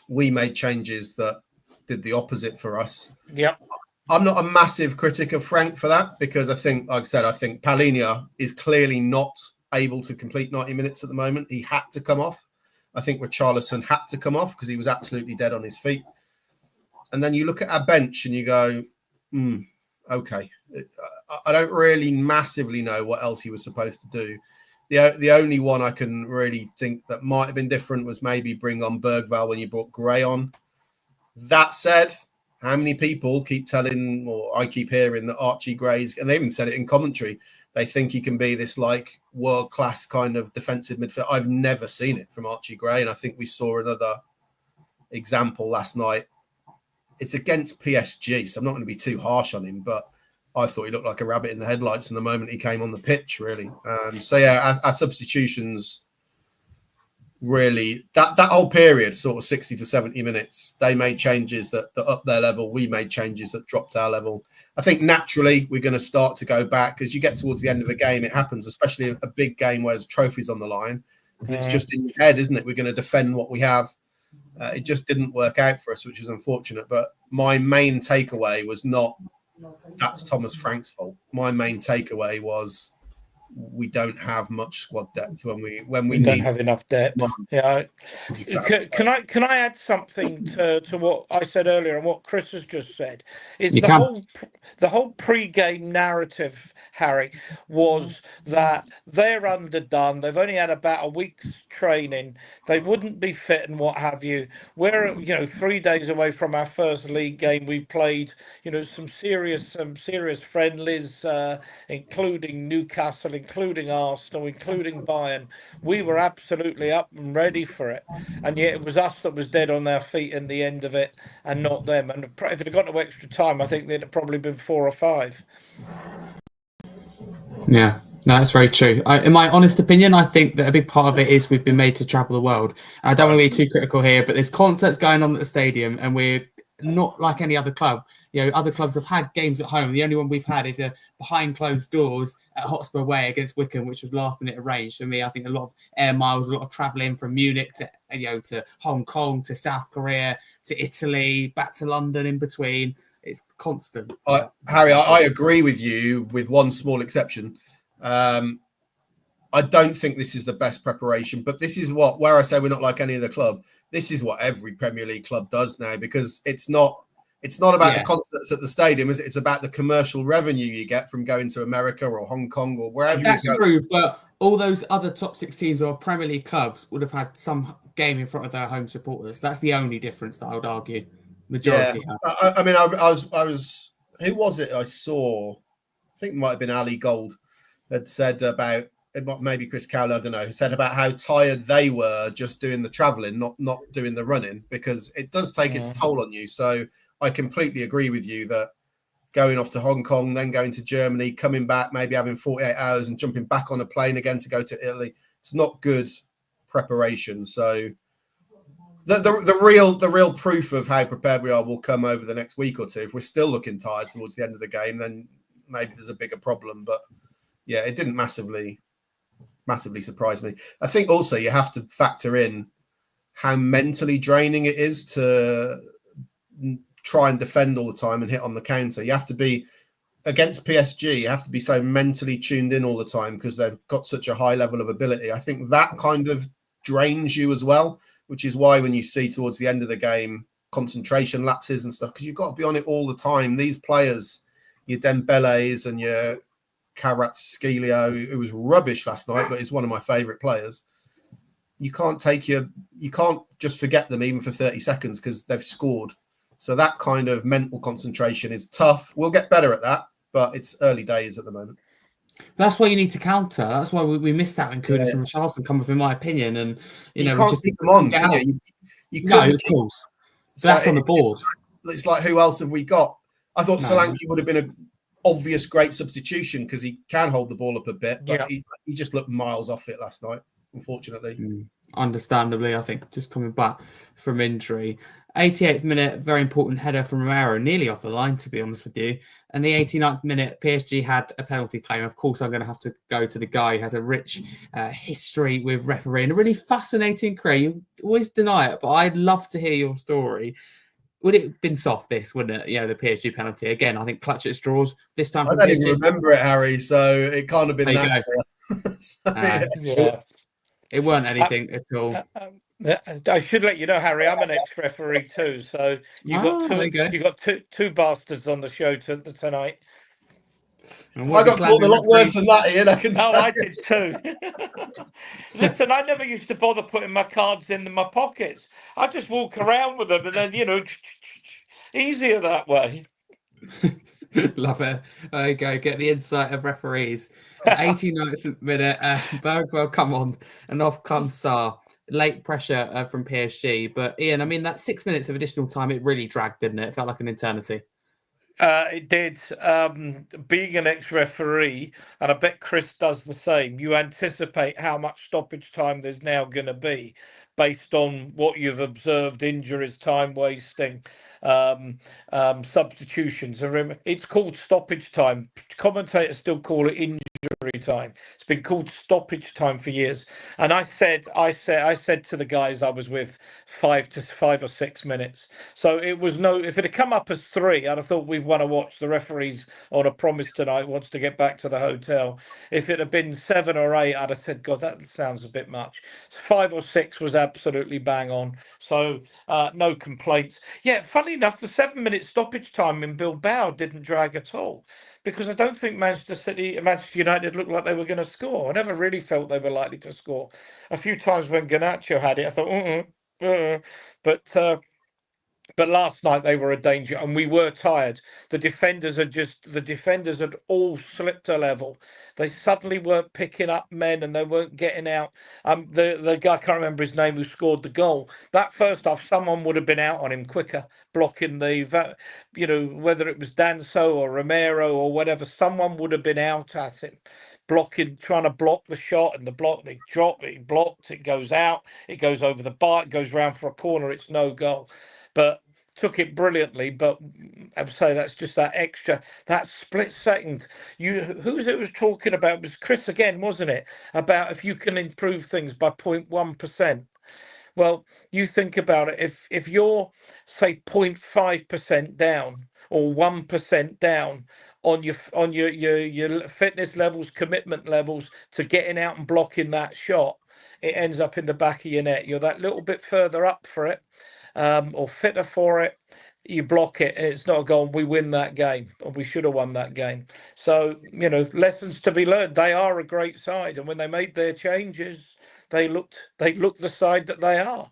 We made changes that did the opposite for us. Yep. I'm not a massive critic of Frank for that because I think, like I said, I think Palhinha is clearly not able to complete 90 minutes at the moment. He had to come off. I think Richarlison had to come off because he was absolutely dead on his feet. And then you look at our bench and you go, okay. I don't really massively know what else he was supposed to do. The only one I can really think that might have been different was maybe bring on Bergvall when you brought Gray on. That said, how many people keep telling, or I keep hearing that Archie Gray's, and they even said it in commentary, they think he can be this like world-class kind of defensive midfielder. I've never seen it from Archie Gray, and I think we saw another example last night. It's against PSG, so I'm not going to be too harsh on him, but I thought he looked like a rabbit in the headlights in the moment he came on the pitch, really. So, yeah, our substitutions really, that whole period, sort of 60 to 70 minutes, they made changes that up their level. We made changes that dropped our level. I think naturally we're going to start to go back. As you get towards the end of a game, it happens, especially a big game where there's trophies on the line. It's just in your head, isn't it? We're going to defend what we have. It just didn't work out for us, which is unfortunate. But my main takeaway was not that's Thomas Frank's fault. My main takeaway was we don't have much squad depth when we don't have enough depth. Yeah. Can I add something to what I said earlier and what Chris has just said? Is the whole pre-game narrative, Harry, was that they're underdone. They've only had about a week's training. They wouldn't be fit and what have you. We're 3 days away from our first league game. We played some serious friendlies, including Newcastle, including Arsenal, including Bayern. We were absolutely up and ready for it, and yet it was us that was dead on our feet in the end of it, and not them. And if it had gone to extra time, I think they'd have probably been 4 or 5. Yeah, no, that's very true. In my honest opinion, I think that a big part of it is we've been made to travel the world. I don't want to be too critical here, but there's concerts going on at the stadium, and we're not like any other club. Other clubs have had games at home. The only one we've had is a behind closed doors at Hotspur Way against Wycombe, which was last minute arranged. For me, I think a lot of air miles, a lot of travelling from Munich to Hong Kong to South Korea to Italy, back to London in between. It's constant. Harry, I agree with you with one small exception. I don't think this is the best preparation, but this is where I say we're not like any other club. This is what every Premier League club does now, because it's not about the concerts at the stadium, is it? It's about the commercial revenue you get from going to America or Hong Kong or wherever. That's true, but all those other top 6 teams or Premier League clubs would have had some game in front of their home supporters. That's the only difference that I would argue. Majority. Yeah. I mean, I was. Who was it? I saw. I think it might have been Ali Gold had said about maybe Chris Cowler. I don't know. Said about how tired they were just doing the travelling, not doing the running, because it does take its toll on you. So I completely agree with you that going off to Hong Kong, then going to Germany, coming back, maybe having 48 hours and jumping back on a plane again to go to Italy, it's not good preparation. So. The real proof of how prepared we are will come over the next week or two. If we're still looking tired towards the end of the game, then maybe there's a bigger problem. But yeah, it didn't massively surprise me. I think also you have to factor in how mentally draining it is to try and defend all the time and hit on the counter. You have to be against PSG. You have to be so mentally tuned in all the time because they've got such a high level of ability. I think that kind of drains you as well, which is why when you see towards the end of the game concentration lapses and stuff, because you've got to be on it all the time. These players, your Dembele's and your Kvaratskhelia, who was rubbish last night, but is one of my favourite players. You can't just forget them even for 30 seconds because they've scored. So that kind of mental concentration is tough. We'll get better at that, but it's early days at the moment. That's why you need to counter. That's why we missed out when Kudus and Richarlison come up, in my opinion. And you can't just keep them on, can you? No, of course. So that's on the board. It's like, who else have we got? I thought Solanke would have been an obvious great substitution because he can hold the ball up a bit, but he just looked miles off it last night, unfortunately. Understandably, I think, just coming back from injury. 88th minute, very important header from Romero, nearly off the line, to be honest with you. And the 89th minute, PSG had a penalty claim. Of course, I'm going to have to go to the guy who has a rich history with refereeing, a really fascinating career. You always deny it, but I'd love to hear your story. would it have been soft, this, wouldn't it? You know, the PSG penalty. Again, I think clutch at straws. This time I from don't even PSG. remember it, Harry, so it can't have been There you that go. clear. So, yeah. Yeah. It weren't anything at all. I should let you know, Harry, I'm an ex-referee too. So you got There you go. two bastards on the show tonight. And we'll I be got caught a slamming lot worse referees. than that, Ian. I can Oh, say. I did too. Listen, I never used to bother putting my cards in my pockets. I just walk around with them, and then easier that way. Love it. There you go. Get the insight of referees. 89th minute, Bergwell come on, and off comes Sarr. Late pressure from PSG. But Ian, I mean, that 6 minutes of additional time, it really dragged, didn't it? It felt like an eternity. It did. Being an ex-referee, and I bet Chris does the same, you anticipate how much stoppage time there's now going to be based on what you've observed, injuries, time wasting, substitutions. It's called stoppage time. Commentators still call it injury time. It's been called stoppage time for years. And I said to the guys I was with 5 or 6 minutes. So it was if it had come up as 3, I'd have thought we've won a watch. The referee's on a promise tonight, wants to get back to the hotel. If it had been 7 or 8, I'd have said, God, that sounds a bit much. 5 or 6 was absolutely bang on. So no complaints. Yeah, funny enough, the 7-minute stoppage time in Bilbao didn't drag at all, because I don't think Manchester United looked like they were going to score. I never really felt they were likely to score. A few times when Garnacho had it, I thought, but last night they were a danger, and we were tired. The defenders had all slipped a level. They suddenly weren't picking up men, and they weren't getting out. The guy, I can't remember his name, who scored the goal. That first half, someone would have been out on him quicker, blocking whether it was Danso or Romero or whatever, someone would have been out at him, trying to block the shot, and they blocked, it goes out, it goes over the bar, it goes round for a corner, it's no goal. But took it brilliantly. But I would say that's just that split second. Who's it was talking about? It was Chris again, wasn't it? About if you can improve things by 0.1%. Well, you think about it. If you're, say, 0.5% down or 1% down on your fitness levels, commitment levels to getting out and blocking that shot, it ends up in the back of your net. You're that little bit further up for it, or fitter for it. You block it, and it's not a goal. We win that game, and we should have won that game. So, lessons to be learned. They are a great side, and when they made their changes, they looked the side that they are.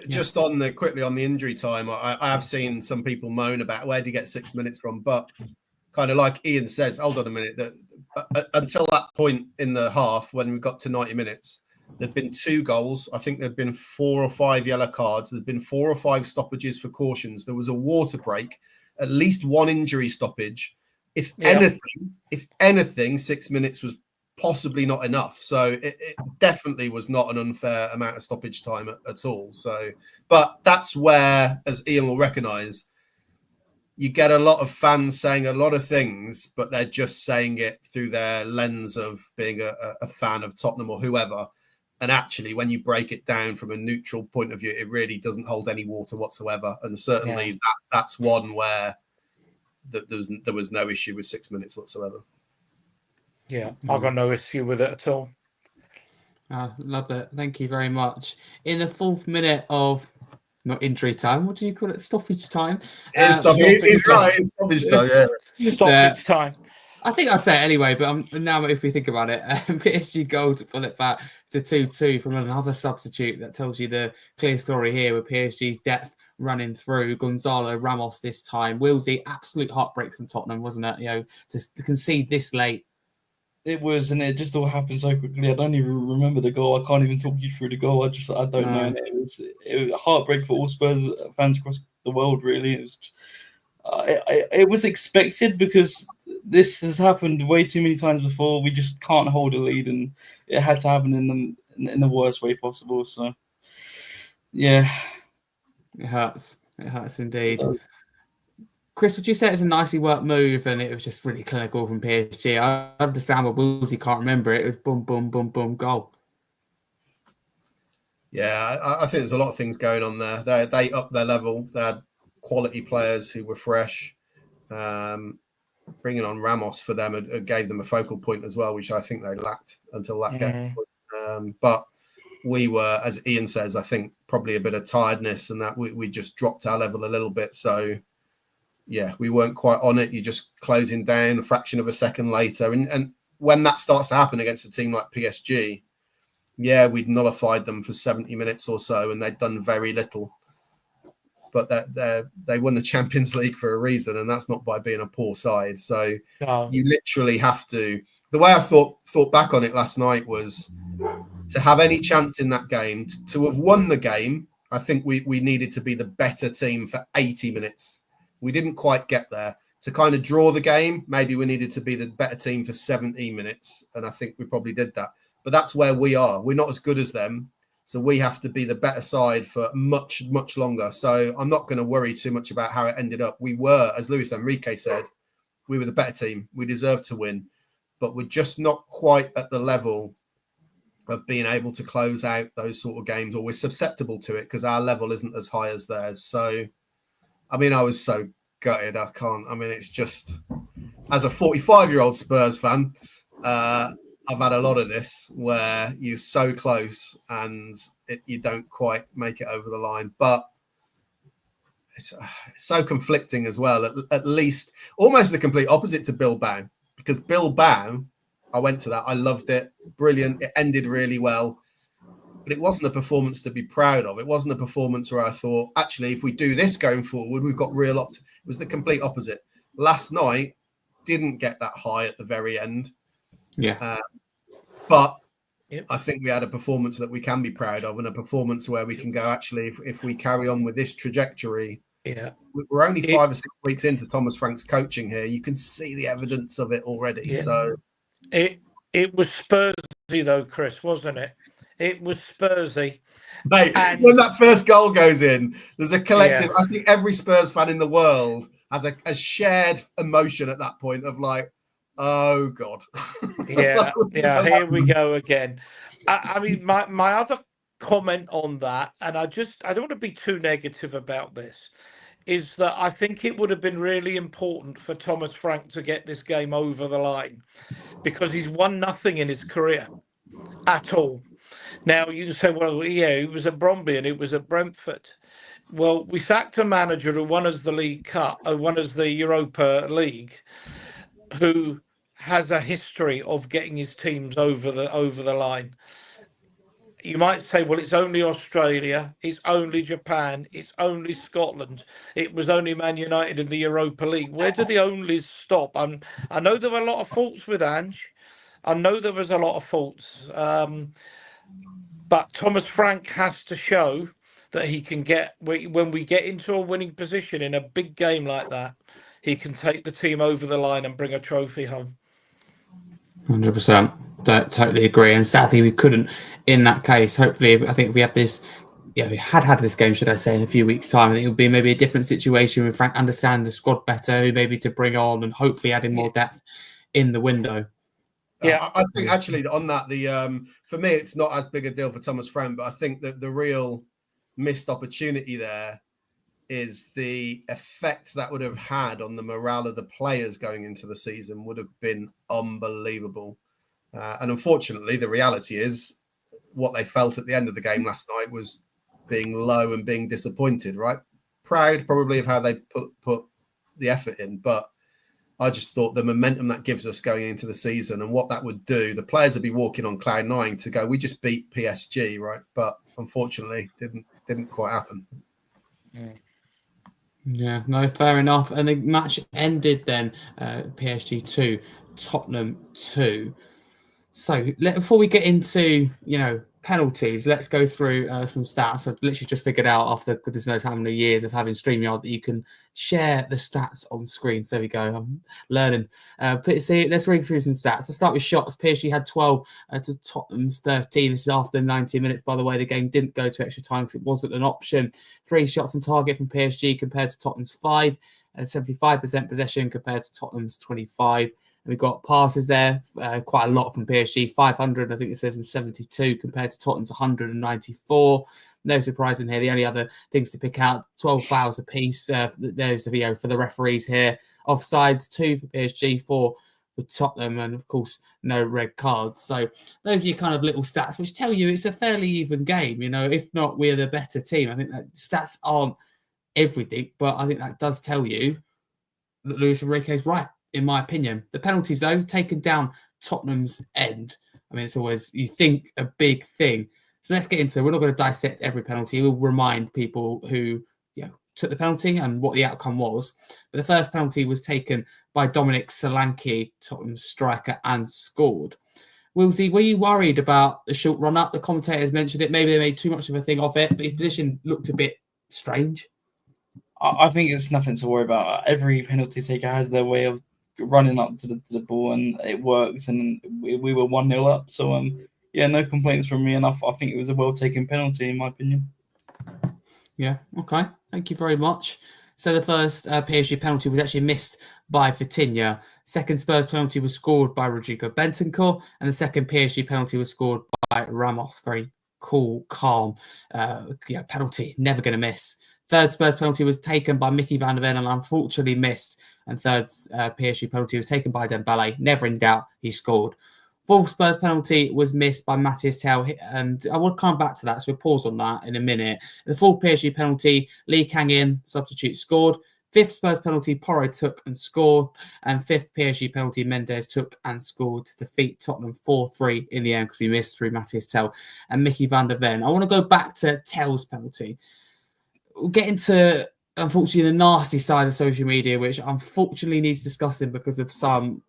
Just quickly on the injury time, I have seen some people moan about where do you get 6 minutes from, but kind of like Ian says, hold on a minute, that until that point in the half, when we got to 90 minutes, there'd been 2 goals. I think there'd been 4 or 5 yellow cards. There'd been 4 or 5 stoppages for cautions. There was a water break, at least 1 injury stoppage. If anything, 6 minutes was possibly not enough. So it definitely was not an unfair amount of stoppage time at all. So, but that's where, as Ian will recognise, you get a lot of fans saying a lot of things, but they're just saying it through their lens of being a fan of Tottenham or whoever. And actually, when you break it down from a neutral point of view, it really doesn't hold any water whatsoever. And certainly that's one where there was no issue with 6 minutes whatsoever. Yeah, I've got no issue with it at all. Love it. Thank you very much. In the 4th minute of, not injury time, what do you call it? Stoppage time. He's right. It's stoppage time. Yeah. Stoppage time. I think I'll say it anyway, but now if we think about it, PSG goal to pull it back to 2-2 from another substitute. That tells you the clear story here with PSG's depth running through. Gonzalo Ramos this time. Wheelsy, absolute heartbreak from Tottenham, wasn't it? To concede this late. It was, and it just all happened so quickly. I don't even remember the goal. I can't even talk you through the goal. I don't know. And it was a heartbreak for all Spurs fans across the world. Really, it was. It was expected because this has happened way too many times before. We just can't hold a lead, and it had to happen in the worst way possible. So, yeah, it hurts. It hurts indeed. Chris, would you say it's a nicely worked move and it was just really clinical from PSG? I understand what Wheelsy can't remember it. It was boom, boom, boom, boom, goal. Yeah, I think there's a lot of things going on there. They upped their level. They had quality players who were fresh. Bringing on Ramos for them gave them a focal point as well, which I think they lacked until that game. But we were, as Ian says, I think probably a bit of tiredness and that we just dropped our level a little bit. So, yeah, we weren't quite on it. You're just closing down a fraction of a second later. And when that starts to happen against a team like PSG, yeah, we'd nullified them for 70 minutes or so and they'd done very little. But they won the Champions League for a reason, and that's not by being a poor side. So you literally have to. The way I thought back on it last night was to have any chance in that game, to have won the game. I think we needed to be the better team for 80 minutes. We didn't quite get there. To kind of draw the game, maybe we needed to be the better team for 70 minutes, and I think we probably did that. But that's where we are. We're not as good as them. So we have to be the better side for much, much longer. So I'm not going to worry too much about how it ended up. We were, as Luis Enrique said, we were the better team. We deserved to win. But we're just not quite at the level of being able to close out those sort of games, or we're susceptible to it because our level isn't as high as theirs. So, I mean, I was so gutted. It's just, as a 45-year-old Spurs fan, I've had a lot of this where you're so close and you don't quite make it over the line. But it's so conflicting as well. At least almost the complete opposite to Bilbao, because Bilbao, I went to that. I loved it. Brilliant. It ended really well. But it wasn't a performance to be proud of. It wasn't a performance where I thought, actually, if we do this going forward, we've got real It was the complete opposite. Last night, didn't get that high at the very end. Yeah. But I think we had a performance that we can be proud of, and a performance where we can go, actually, if we carry on with this trajectory, we're only 5 or 6 weeks into Thomas Frank's coaching here. You can see the evidence of it already. Yeah. So it was Spursy though, Chris, wasn't it? It was Spursy. Mate, when that first goal goes in, there's a collective. I think every Spurs fan in the world has a shared emotion at that point of like, oh God. Yeah, here we go again. I mean, my other comment on that, and I don't want to be too negative about this, is that I think it would have been really important for Thomas Frank to get this game over the line, because he's won nothing in his career at all. Now you can say, well, yeah, it was at Bromby and it was at Brentford. Well, we sacked a manager who won us the League Cup, won us the Europa League, who has a history of getting his teams over the line. You might say, well, it's only Australia, it's only Japan, it's only Scotland, it was only Man United in the Europa League. Where do the onlys stop? I know there were a lot of faults with Ange. I know there was a lot of faults. But Thomas Frank has to show that he can get, when we get into a winning position in a big game like that, he can take the team over the line and bring a trophy home. 100%. Totally agree. And sadly, we couldn't in that case. Hopefully, I think if we have this, we had this game, should I say, in a few weeks' time, I think it would be maybe a different situation with Frank understand the squad better, maybe to bring on and hopefully adding more depth in the window. Yeah, I think actually on that, for me, it's not as big a deal for Thomas Frank, but I think that the real missed opportunity there is the effect that would have had on the morale of the players going into the season would have been unbelievable. And unfortunately, the reality is what they felt at the end of the game last night was being low and being disappointed, right? Proud probably of how they put the effort in, but I just thought the momentum that gives us going into the season and what that would do, the players would be walking on cloud nine to go, we just beat PSG, right? But unfortunately, didn't quite happen. Yeah, no, fair enough. And the match ended then, PSG 2, Tottenham 2. So before we get into, penalties, let's go through some stats. I've literally just figured out after goodness knows how many years of having StreamYard that you can share the stats on screen. So there we go. I'm learning. Let's read through some stats. Let's start with shots. PSG had 12 to Tottenham's 13. This is after 90 minutes. By the way, the game didn't go to extra time because it wasn't an option. 3 shots on target from PSG compared to Tottenham's 5. 75% possession compared to Tottenham's 25. We've got passes there, quite a lot from PSG, 500, I think it says, in 72 compared to Tottenham's 194. No surprise in here. The only other things to pick out, 12 fouls apiece. There's the video for the referees here. Offsides, 2 for PSG, 4 for Tottenham, and of course, no red cards. So those are your kind of little stats, which tell you it's a fairly even game. You know, if not, we're the better team. I think that stats aren't everything, but I think that does tell you that Luis Enrique's right, in my opinion. The penalties, though, taken down Tottenham's end. I mean, it's always, you think, a big thing. So let's get into it. We're not going to dissect every penalty. We'll remind people who took the penalty and what the outcome was. But the first penalty was taken by Dominic Solanke, Tottenham's striker, and scored. Wheelsy, were you worried about the short run-up? The commentators mentioned it. Maybe they made too much of a thing of it, but his position looked a bit strange. I think it's nothing to worry about. Every penalty taker has their way of running up to the ball, and it works. And we were 1-0 up. So, no complaints from me. And I think it was a well-taken penalty, in my opinion. Yeah, okay. Thank you very much. So the first PSG penalty was actually missed by Vitinha. Second Spurs penalty was scored by Rodrigo Bentancur. And the second PSG penalty was scored by Ramos. Very cool, calm penalty. Never going to miss. Third Spurs penalty was taken by Mickey van der Ven and unfortunately missed. And third PSG penalty was taken by Dembele. Never in doubt, he scored. Fourth Spurs penalty was missed by Matthias Tell, and I will come back to that, so we'll pause on that in a minute. The fourth PSG penalty, Lee Kang-in, substitute, scored. Fifth Spurs penalty, Porro took and scored. And fifth PSG penalty, Mendes took and scored to defeat Tottenham 4-3 in the end because we missed through Matthias Tell and Mickey van der Ven. I want to go back to Tell's penalty. We'll get into, unfortunately, the nasty side of social media, which unfortunately needs discussing because of some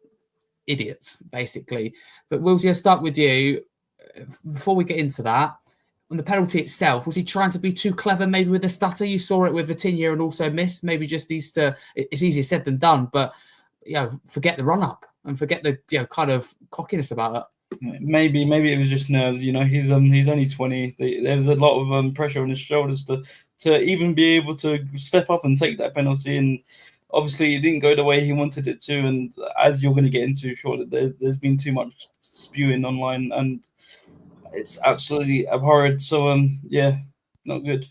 idiots, basically. But Wilsey, I'll start with you. Before we get into that, on the penalty itself, was he trying to be too clever maybe with the stutter? You saw it with Vitinha and also missed. Maybe just needs to, it's easier said than done, but forget the run-up and forget the kind of cockiness about it. Maybe it was just nerves. He's only 20. There was a lot of pressure on his shoulders to even be able to step up and take that penalty, and obviously it didn't go the way he wanted it to. And as you're going to get into shortly, there's been too much spewing online, and it's absolutely abhorrent. So not good.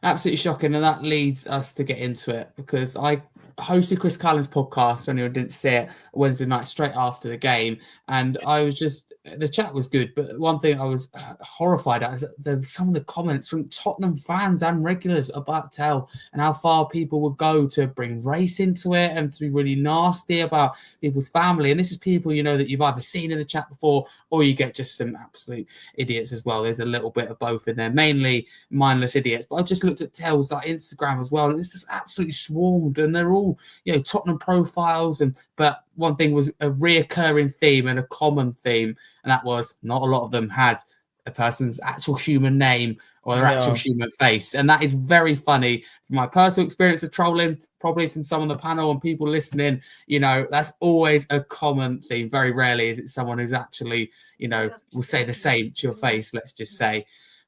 Absolutely shocking, and that leads us to get into it because I hosted Chris Cullen's podcast, for anyone who didn't see it, Wednesday night straight after the game, and I was just, the chat was good, but one thing I was horrified at is some of the comments from Tottenham fans and regulars about Tell and how far people would go to bring race into it and to be really nasty about people's family. And this is people that you've either seen in the chat before, or you get just some absolute idiots as well. There's a little bit of both in there, mainly mindless idiots. But I just looked at Tell's Instagram as well, and it's just absolutely swarmed, and they're all Tottenham profiles. But one thing was a reoccurring theme and a common theme, and that was not a lot of them had a person's actual human name or their actual human face. And that is very funny from my personal experience of trolling, probably from some on the panel and people listening. That's always a common theme. Very rarely is it someone who's actually, will say the same to your face, let's just say.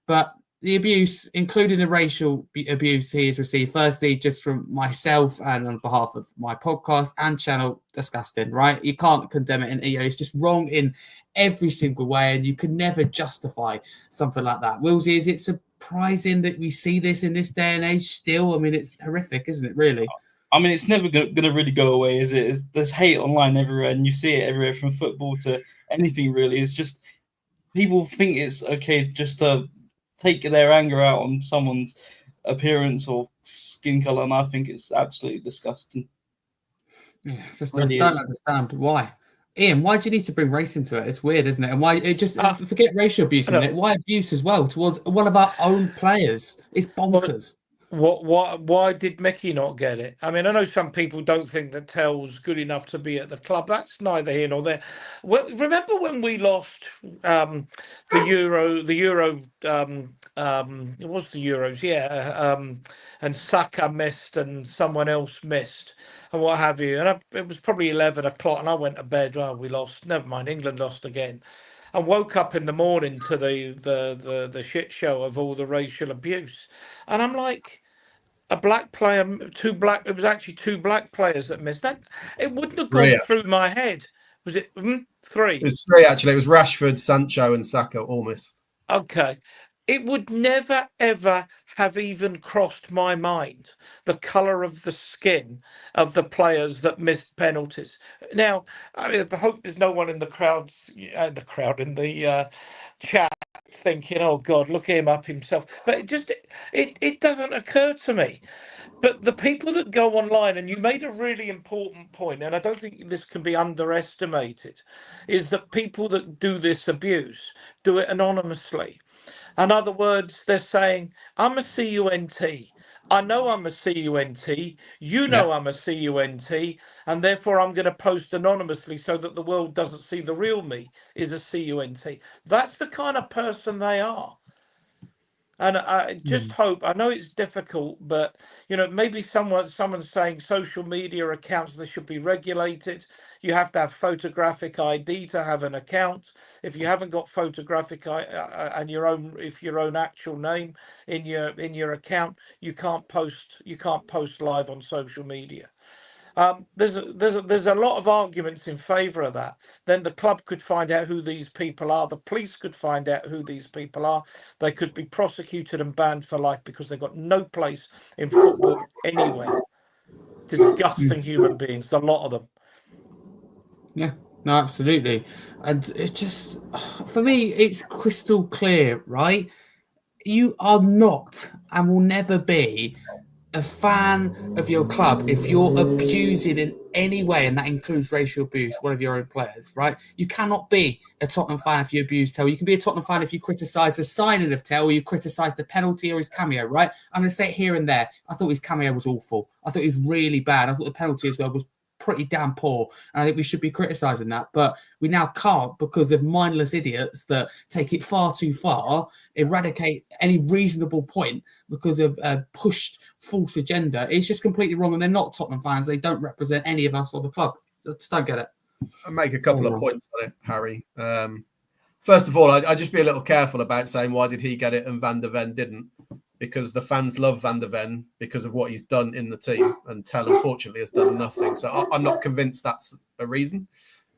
But the abuse, including the racial abuse he has received, firstly, just from myself and on behalf of my podcast and channel, disgusting, right? You can't condemn it. And it's just wrong in every single way, and you can never justify something like that. Willsy, is it surprising that we see this in this day and age still? I mean, it's horrific, isn't it, really? I mean, it's never going to really go away, is it? There's hate online everywhere, and you see it everywhere from football to anything, really. It's just people think it's okay just to take their anger out on someone's appearance or skin color, and I think it's absolutely disgusting. Yeah, just I don't understand why. Ian, why do you need to bring race into it? It's weird, isn't it? And why it just forget racial abuse in it? Why abuse as well towards one of our own players? It's bonkers. Why did Mickey not get it? I mean, I know some people don't think that Tell's good enough to be at the club. That's neither here nor there. Well, remember when we lost the Euro? It was the Euros, yeah. And Saka missed, and someone else missed, and what have you. And it was probably 11 o'clock, and I went to bed. Well, we lost. Never mind, England lost again. And woke up in the morning to the shit show of all the racial abuse. And I'm like, a black player, it was actually two black players that missed that. It wouldn't have Three, gone through my head. Was it three? It was three, actually. It was Rashford, Sancho, and Saka all missed. Okay. It would never, ever have even crossed my mind the colour of the skin of the players that missed penalties. Now, I hope there's no one in the crowd, in the chat thinking, oh, God, look him up himself. But it doesn't occur to me. But the people that go online, and you made a really important point, and I don't think this can be underestimated, is that people that do this abuse do it anonymously. In other words, they're saying, I'm a CUNT. I know I'm a CUNT. You know I'm a CUNT. And therefore, I'm going to post anonymously so that the world doesn't see the real me is a CUNT. That's the kind of person they are. And I just hope, I know it's difficult, but, maybe someone's saying social media accounts, they should be regulated. You have to have photographic ID to have an account. If you haven't got photographic and your own actual name in your account, you can't post live on social media. There's a lot of arguments in favour of that. Then the club could find out who these people are. The police could find out who these people are. They could be prosecuted and banned for life because they've got no place in football anywhere. Disgusting human beings, a lot of them. Yeah, no, absolutely. And it just, for me, it's crystal clear, right? You are not and will never be a fan of your club if you're abusing in any way, and that includes racial abuse, one of your own players, right? You cannot be a Tottenham fan if you abuse Tell. You can be a Tottenham fan if you criticise the signing of Tell, or you criticise the penalty or his cameo, right? I'm going to say it here and there. I thought his cameo was awful. I thought he was really bad. I thought the penalty as well was pretty damn poor, and I think we should be criticising that, but we now can't because of mindless idiots that take it far too far, eradicate any reasonable point because of a pushed false agenda. It's just completely wrong, and they're not Tottenham fans. They don't represent any of us or the club. I just don't get it. I'll make a couple of points on it, Harry. First of all, I'd just be a little careful about saying why did he get it and Van der Ven didn't, because the fans love Van der Ven because of what he's done in the team, and Tell, unfortunately, has done nothing. So I'm not convinced that's a reason.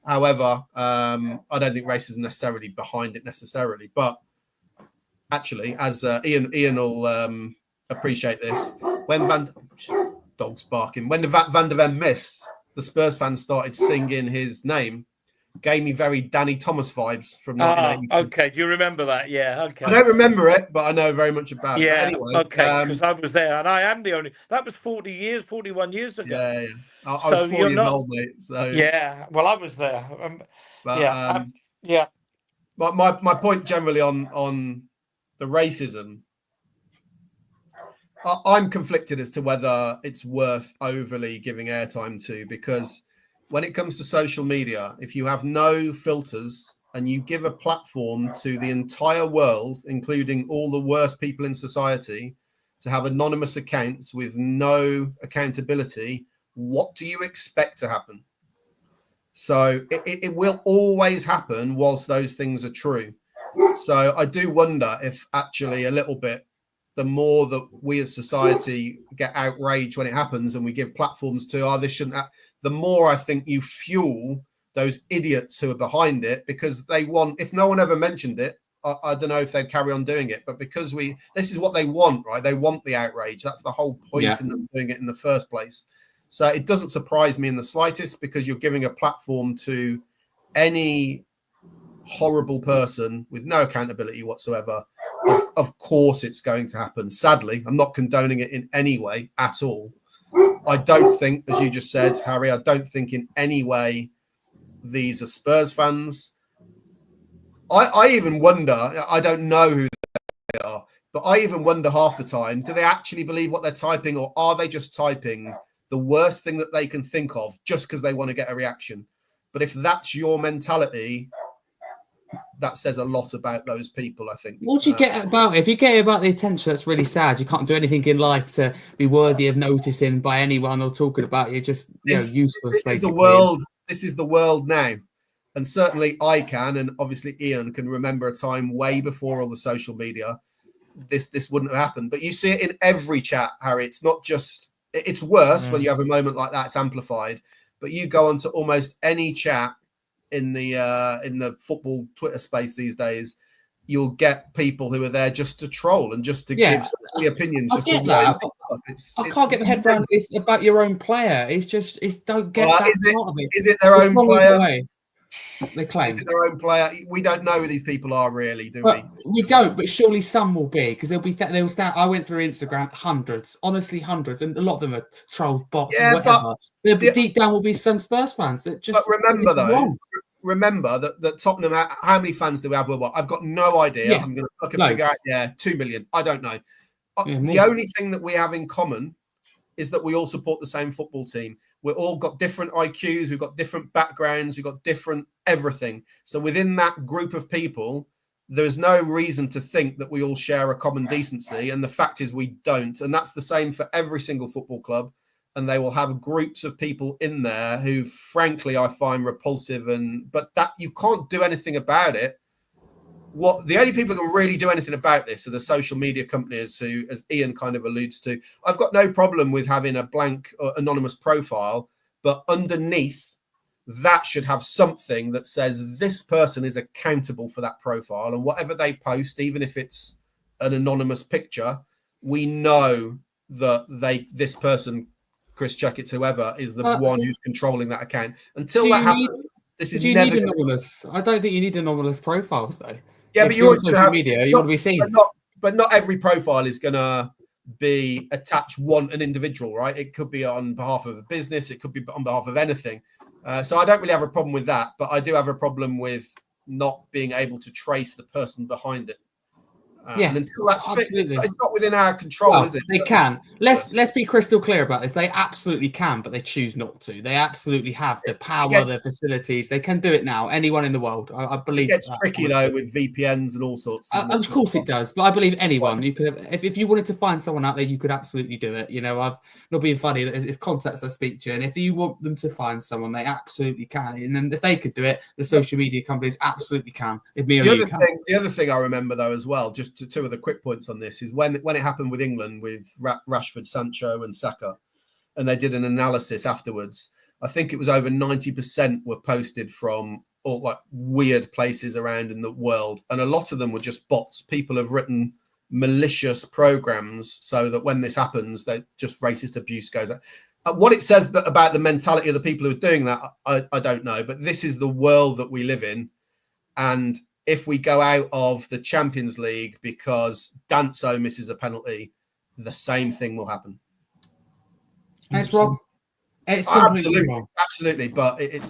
However, I don't think racism is necessarily behind it necessarily. But actually, as Ian will appreciate this, when dog's barking, when the Van der Ven missed, the Spurs fans started singing his name. Gave me very Danny Thomas vibes from 1980. Okay, do you remember that? Yeah, okay. I don't remember it, but I know very much about it. Yeah, anyway, okay, because I was there, and I am the only. That was 41 years ago. Yeah. I was 4 years old, mate. So yeah, well, I was there. But, yeah. My point generally on the racism, I'm conflicted as to whether it's worth overly giving airtime to, because when it comes to social media, if you have no filters and you give a platform to the entire world, including all the worst people in society, to have anonymous accounts with no accountability, what do you expect to happen? So it will always happen whilst those things are true. So I do wonder if actually a little bit, the more that we as society get outraged when it happens and we give platforms to, this shouldn't happen, the more I think you fuel those idiots who are behind it, because they want, if no one ever mentioned it, I don't know if they'd carry on doing it, but because this is what they want, right? They want the outrage. That's the whole point in them doing it in the first place. So it doesn't surprise me in the slightest, because you're giving a platform to any horrible person with no accountability whatsoever. Of course it's going to happen. Sadly, I'm not condoning it in any way at all. I don't think, as you just said, Harry, I don't think in any way these are Spurs fans. I even wonder, I don't know who they are, but I even wonder half the time, do they actually believe what they're typing, or are they just typing the worst thing that they can think of just because they want to get a reaction? But if that's your mentality, that says a lot about those people, I think. What do you get about it? If you get about the attention, that's really sad. You can't do anything in life to be worthy of noticing by anyone or talking about you. Just useless. This is the world. This is the world now, and certainly I can, and obviously Ian can remember a time way before all the social media this wouldn't have happened. But you see it in every chat, Harry. It's not just, it's worse when you have a moment like that, it's amplified. But you go onto almost any chat in the football Twitter space these days, you'll get people who are there just to troll and just to give silly opinions. I get that. I can't get my head around it's about your own player. It's don't get that part of it. Is it their own player? They claim. Is it their own player? We don't know who these people are really, do we? We don't, but surely some will be, because they'll stand. I went through Instagram, hundreds, honestly hundreds, and a lot of them are trolls, bots, whatever. But deep down will be some Spurs fans that just. But remember that Tottenham. How many fans do we have worldwide? I've got no idea. I'm going to figure out. 2 million. I don't know. The only thing that we have in common is that we all support the same football team. We've all got different IQs. We've got different backgrounds. We've got different everything. So within that group of people, there's no reason to think that we all share a common decency. And the fact is we don't. And that's the same for every single football club. And they will have groups of people in there who, frankly, I find repulsive. But that you can't do anything about it. The only people who can really do anything about this are the social media companies who, as Ian kind of alludes to, I've got no problem with having a blank or anonymous profile, but underneath that should have something that says this person is accountable for that profile, and whatever they post, even if it's an anonymous picture, we know that this person, Chris Checketts, whoever, is the one who's controlling that account. Until that happens, this is never need anonymous. I don't think you need anonymous profiles though. Yeah, but you're on social media. You want to be seen. But not every profile is going to be attached an individual, right? It could be on behalf of a business. It could be on behalf of anything. So I don't really have a problem with that. But I do have a problem with not being able to trace the person behind it. And until that's fixed, it's not within our control, is it? They can. Let's be crystal clear about this. They absolutely can, but they choose not to. They absolutely have the power, the facilities. They can do it now. Anyone in the world, I believe. It gets tricky though with VPNs and all sorts. Of course it does, but I believe anyone you could. If you wanted to find someone out there, you could absolutely do it. You know, I've not being funny. It's contacts I speak to, and if you want them to find someone, they absolutely can. And then if they could do it, the social media companies absolutely can. The other thing I remember though as well, just two of the quick points on this, is when it happened with England with Rashford, Sancho and Saka, and they did an analysis afterwards. I think it was over 90% were posted from all like weird places around in the world, and a lot of them were just bots. People have written malicious programs so that when this happens, they just racist abuse goes out. What it says about the mentality of the people who are doing that, I don't know, but this is the world that we live in. And if we go out of the Champions League because Danso misses a penalty, the same thing will happen. It's wrong. It's absolutely. But it's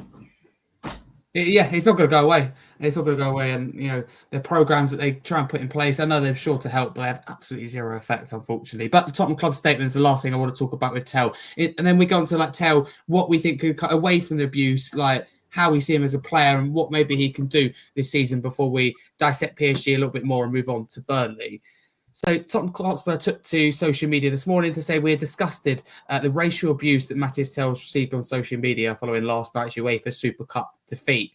not going to go away. It's not going to go away. And you know, the programs that they try and put in place, I know they're sure to help, but they have absolutely zero effect, unfortunately. But the Tottenham Club statement is the last thing I want to talk about with Tell. And then we go on to Tell what we think could cut away from the abuse, like how we see him as a player and what maybe he can do this season before we dissect PSG a little bit more and move on to Burnley. So Tottenham Hotspur took to social media this morning to say we're disgusted at the racial abuse that Matthias Telles received on social media following last night's UEFA Super Cup defeat.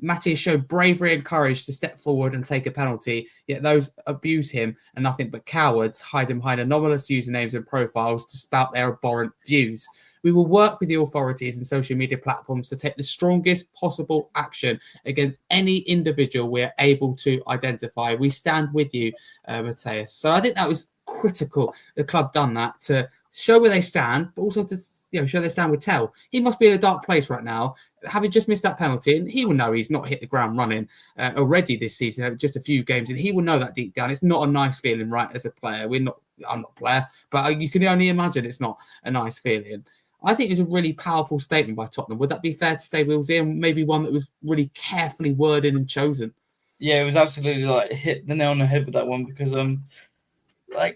Matthias showed bravery and courage to step forward and take a penalty, yet those abuse him are nothing but cowards, hide him behind anomalous usernames and profiles to spout their abhorrent views. We will work with the authorities and social media platforms to take the strongest possible action against any individual we are able to identify. We stand with you, Matthias. So I think that was critical. The club done that to show where they stand, but also to show they stand with Tell. He must be in a dark place right now, having just missed that penalty, and he will know he's not hit the ground running already this season, just a few games, and he will know that deep down. It's not a nice feeling, right, as a player. I'm not a player, but you can only imagine it's not a nice feeling. I think it's a really powerful statement by Tottenham. Would that be fair to say, Wheelsy, and maybe one that was really carefully worded and chosen? Yeah, it was absolutely hit the nail on the head with that one because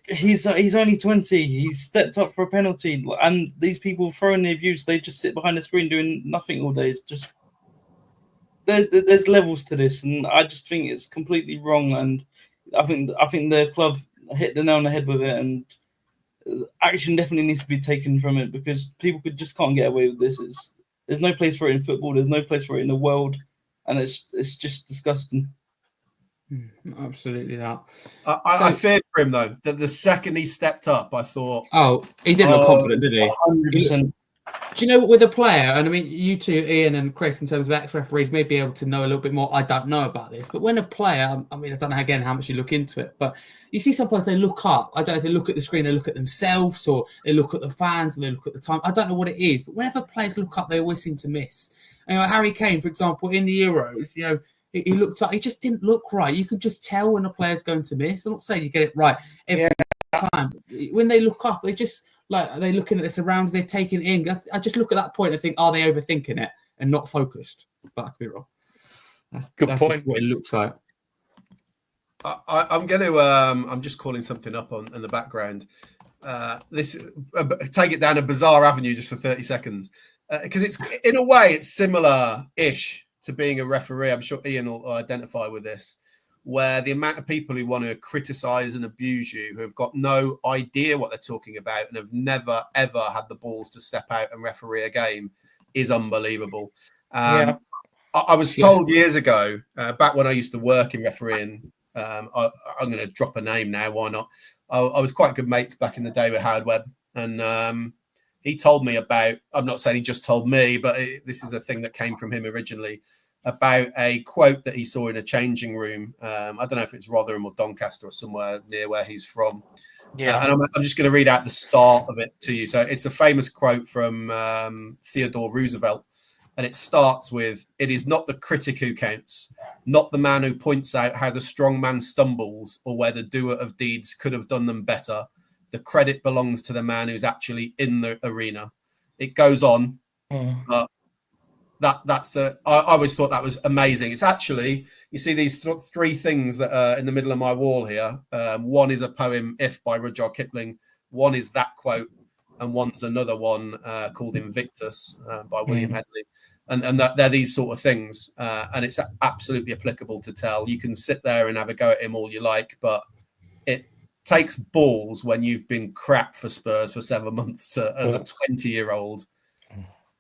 he's only 20. He's stepped up for a penalty, and these people throwing the abuse, they just sit behind the screen doing nothing all day. It's just there's levels to this, and I just think it's completely wrong. And I think the club hit the nail on the head with it, and action definitely needs to be taken from it because people just can't get away with this. There's no place for it in football. There's no place for it in the world, and it's just disgusting. Absolutely that. I feared for him though. That the second he stepped up, I thought, he didn't look confident, did he? 100%. Do you know, with a player, and I mean, you two, Ian and Chris, in terms of ex-referees, may be able to know a little bit more. I don't know about this, but when a player, I mean, I don't know again how much you look into it, but you see sometimes they look up. I don't know if they look at the screen, they look at themselves, or they look at the fans, or they look at the time. I don't know what it is, but whenever players look up, they always seem to miss. You know, Harry Kane, for example, in the Euros, you know, he looked up, he just didn't look right. You can just tell when a player's going to miss. I'm not saying you get it right every time. When they look up, they just, like, they're looking at the surroundings, they're taking it in. I just look at that point and think, are they overthinking it and not focused? But I could be wrong. That's point. Just what it looks like. I'm going to. I'm just calling something up in the background. Take it down a bizarre avenue just for 30 seconds because it's in a way it's similar-ish to being a referee. I'm sure Ian will identify with this, where the amount of people who want to criticize and abuse you, who have got no idea what they're talking about and have never, ever had the balls to step out and referee a game is unbelievable. I was told years ago, back when I used to work in refereeing, I'm going to drop a name now, why not? I was quite good mates back in the day with Howard Webb, and he told me about, I'm not saying he just told me, but this is a thing that came from him originally, about a quote that he saw in a changing room. I don't know if it's Rotherham or Doncaster or somewhere near where he's from. And I'm just going to read out the start of it to you. So it's a famous quote from Theodore Roosevelt. And it starts with, "It is not the critic who counts, not the man who points out how the strong man stumbles or where the doer of deeds could have done them better. The credit belongs to the man who's actually in the arena." It goes on. I always thought that was amazing. It's actually, you see these three things that are in the middle of my wall here. One is a poem, If, by Rudyard Kipling. One is that quote. And one's another one called Invictus by William Hedley. And they're these sort of things. And it's absolutely applicable to tell. You can sit there and have a go at him all you like, but it takes balls when you've been crap for Spurs for 7 months as a 20-year-old.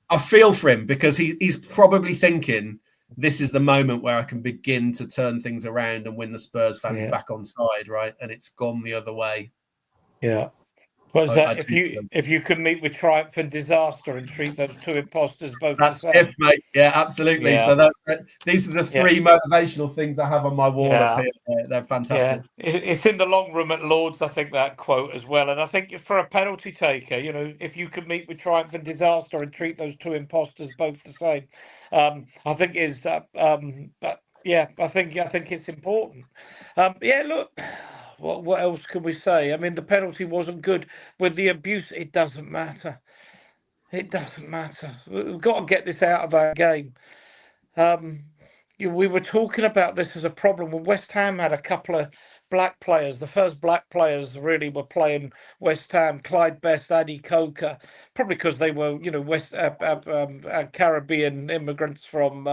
I feel for him because he's probably thinking, this is the moment where I can begin to turn things around and win the Spurs fans back on side, right? And it's gone the other way. Yeah. What is that? If you can meet with triumph and disaster and treat those two imposters both That's the same. mate. Yeah, absolutely. Yeah. So these are the three motivational things I have on my wall up here. They're fantastic. Yeah. It's in the long room at Lord's, I think, that quote as well. And I think for a penalty taker, you know, if you can meet with triumph and disaster and treat those two imposters both the same, I think is but yeah, I think it's important. Look. What else can we say? I mean, the penalty wasn't good. With the abuse, it doesn't matter. It doesn't matter. We've got to get this out of our game. We were talking about this as a problem when West Ham had a couple of black players. The first black players really were playing West Ham, Clyde Best, Adi Coker, probably because they were, you know, Caribbean immigrants from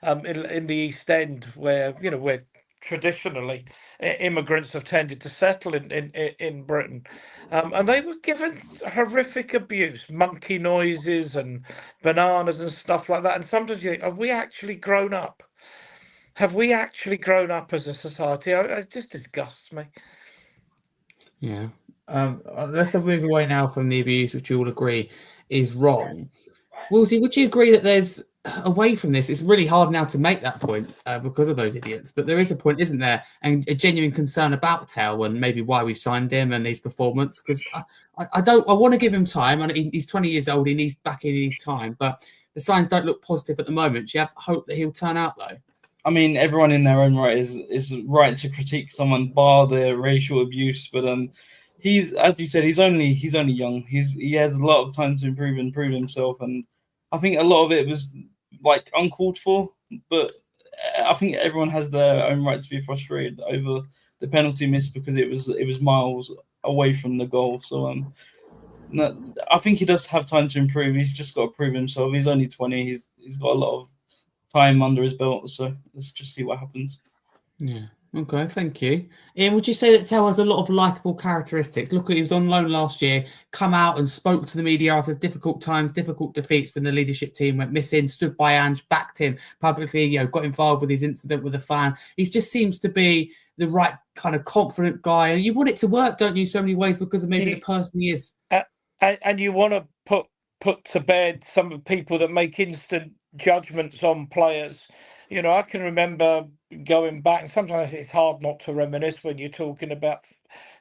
in the East End, where traditionally immigrants have tended to settle in Britain, and they were given horrific abuse, monkey noises and bananas and stuff like that. And sometimes you think, have we actually grown up? Have we actually grown up as a society? It just disgusts me. Yeah. Let's move away now from the abuse, which you all agree is wrong. Wheelsy, would you agree that there's, away from this, it's really hard now to make that point because of those idiots, but there is a point, isn't there, and a genuine concern about Tell and maybe why we've signed him and his performance, because I want to give him time, and he's 20 years old, he needs time, but the signs don't look positive at the moment. Do you have hope that he'll turn out, though? I mean, everyone in their own right is right to critique someone bar their racial abuse, but he's, as you said, he's only young. He has a lot of time to improve and prove himself, and I think a lot of it was like uncalled for. But I think everyone has their own right to be frustrated over the penalty miss because it was miles away from the goal. So no, I think he does have time to improve. He's just got to prove himself. He's only 20. He's got a lot of time under his belt. So let's just see what happens. Yeah. Okay, thank you. Ian, would you say that Tell has a lot of likable characteristics? Look, he was on loan last year, come out and spoke to the media after difficult times, difficult defeats when the leadership team went missing, stood by Ange, backed him publicly, got involved with his incident with a fan. He just seems to be the right kind of confident guy. And you want it to work, don't you, so many ways because of maybe the person he is. And you want to put to bed some of the people that make instant judgments on players. I can remember going back, and sometimes it's hard not to reminisce when you're talking about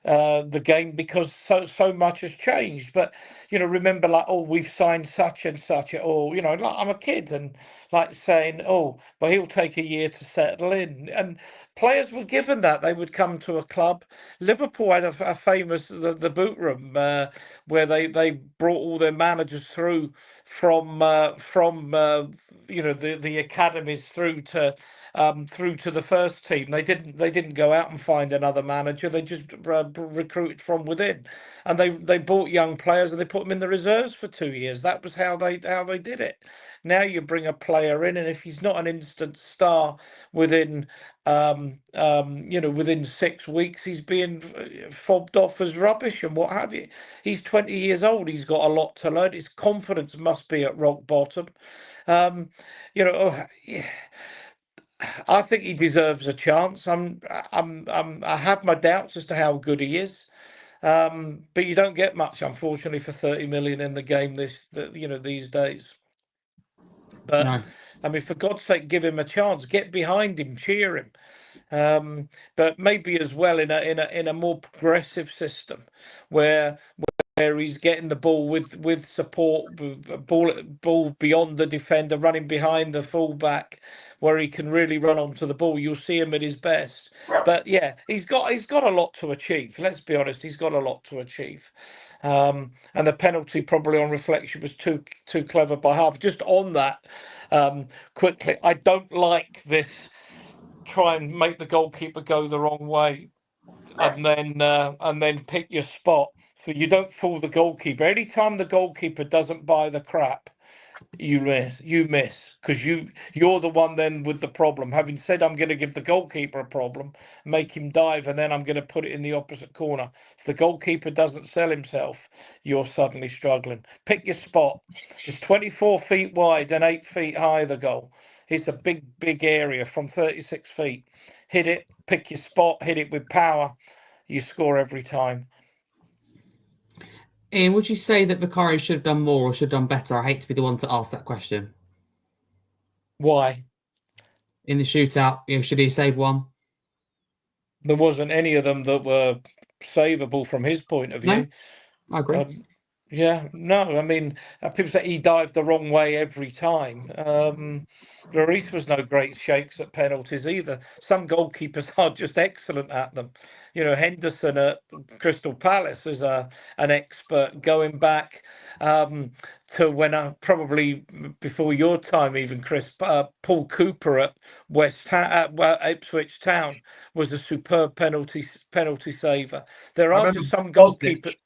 the game because so much has changed. But remember, like, oh, we've signed such and such, or like I'm a kid and like saying, oh, but he'll take a year to settle in. And players were given that they would come to a club. Liverpool had a famous the boot room where they brought all their managers through from the academies through to the first team. They didn't go out and find another manager. They just recruited from within, and they bought young players and they put them in the reserves for 2 years. That was how they did it. Now you bring a player in, and if he's not an instant star within within 6 weeks, he's being fobbed off as rubbish and what have you. He's 20 years old. He's got a lot to learn. His confidence must be at rock bottom. I think he deserves a chance. I have my doubts as to how good he is, but you don't get much, unfortunately, for 30 million in the game these days. But No. I mean, for God's sake, give him a chance. Get behind him, cheer him. But maybe as well in a more progressive system where he's getting the ball with support, ball beyond the defender, running behind the fullback, where he can really run onto the ball. You'll see him at his best. But yeah, he's got a lot to achieve. Let's be honest, he's got a lot to achieve. And the penalty, probably on reflection, was too clever by half. Just on that, quickly, I don't like this. Try and make the goalkeeper go the wrong way, and then pick your spot so you don't fool the goalkeeper. Anytime the goalkeeper doesn't buy the crap, you miss because you're the one then with the problem. Having said, I'm going to give the goalkeeper a problem, make him dive, and then I'm going to put it in the opposite corner. If the goalkeeper doesn't sell himself, you're suddenly struggling. Pick your spot. It's 24 feet wide and 8 feet high, the goal. It's a big area from 36 feet. Hit it, pick your spot, hit it with power. You score every time. Ian, would you say that Vicario should have done more or should have done better? I hate to be the one to ask that question. Why? In the shootout, should he save one? There wasn't any of them that were savable from his point of view. No, I agree. Yeah, no, I mean, people say he dived the wrong way every time. Lloris was no great shakes at penalties either. Some goalkeepers are just excellent at them. Henderson at Crystal Palace is an expert, going back to when probably before your time even, Chris, Paul Cooper at Ipswich Town was a superb penalty saver. There are just some goalkeepers.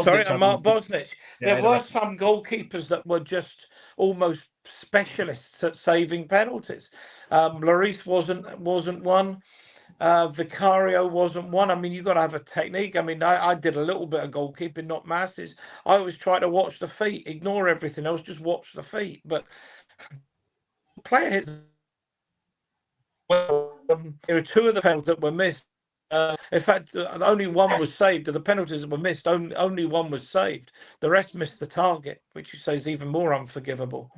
Sorry, and Mark Bosnich. There were some goalkeepers that were just almost specialists at saving penalties. Lloris wasn't one. Vicario wasn't one. I mean, you've got to have a technique. I mean, I did a little bit of goalkeeping, not masses. I always try to watch the feet, ignore everything else, just watch the feet. But player hits. There were two of the penalties that were missed. In fact, only one was saved. Of the penalties that were missed, only one was saved. The rest missed the target, which you say is even more unforgivable.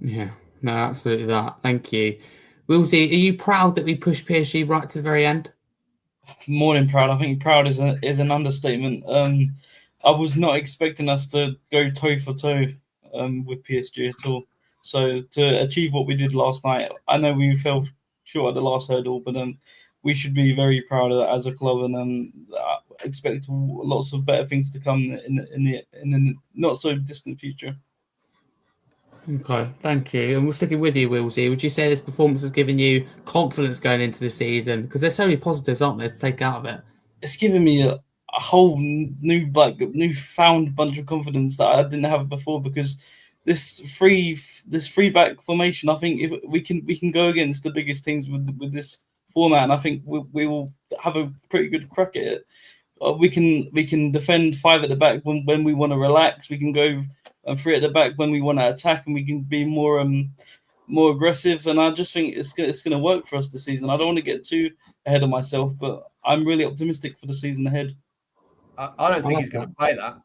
Yeah, no, absolutely that. Thank you. Wheelsy, are you proud that we pushed PSG right to the very end? More than proud. I think proud is an understatement. I was not expecting us to go toe for toe with PSG at all. So to achieve what we did last night, I know we fell short at the last hurdle, but we should be very proud of that as a club, and expect lots of better things to come in the not so distant future. Okay, thank you. And we're sticking with you, Wheelsy. Would you say this performance has given you confidence going into the season? Because there's so many positives, aren't there, to take out of it? It's given me a whole newfound bunch of confidence that I didn't have before, because this free back formation, I think if we can go against the biggest teams with this format, and I think we will have a pretty good crack at it. We can defend 5 at the back when we want to relax. We can go 3 at the back when we want to attack, and we can be more aggressive. And I just think it's going to work for us this season. I don't want to get too ahead of myself, but I'm really optimistic for the season ahead. I don't think he's going to play that.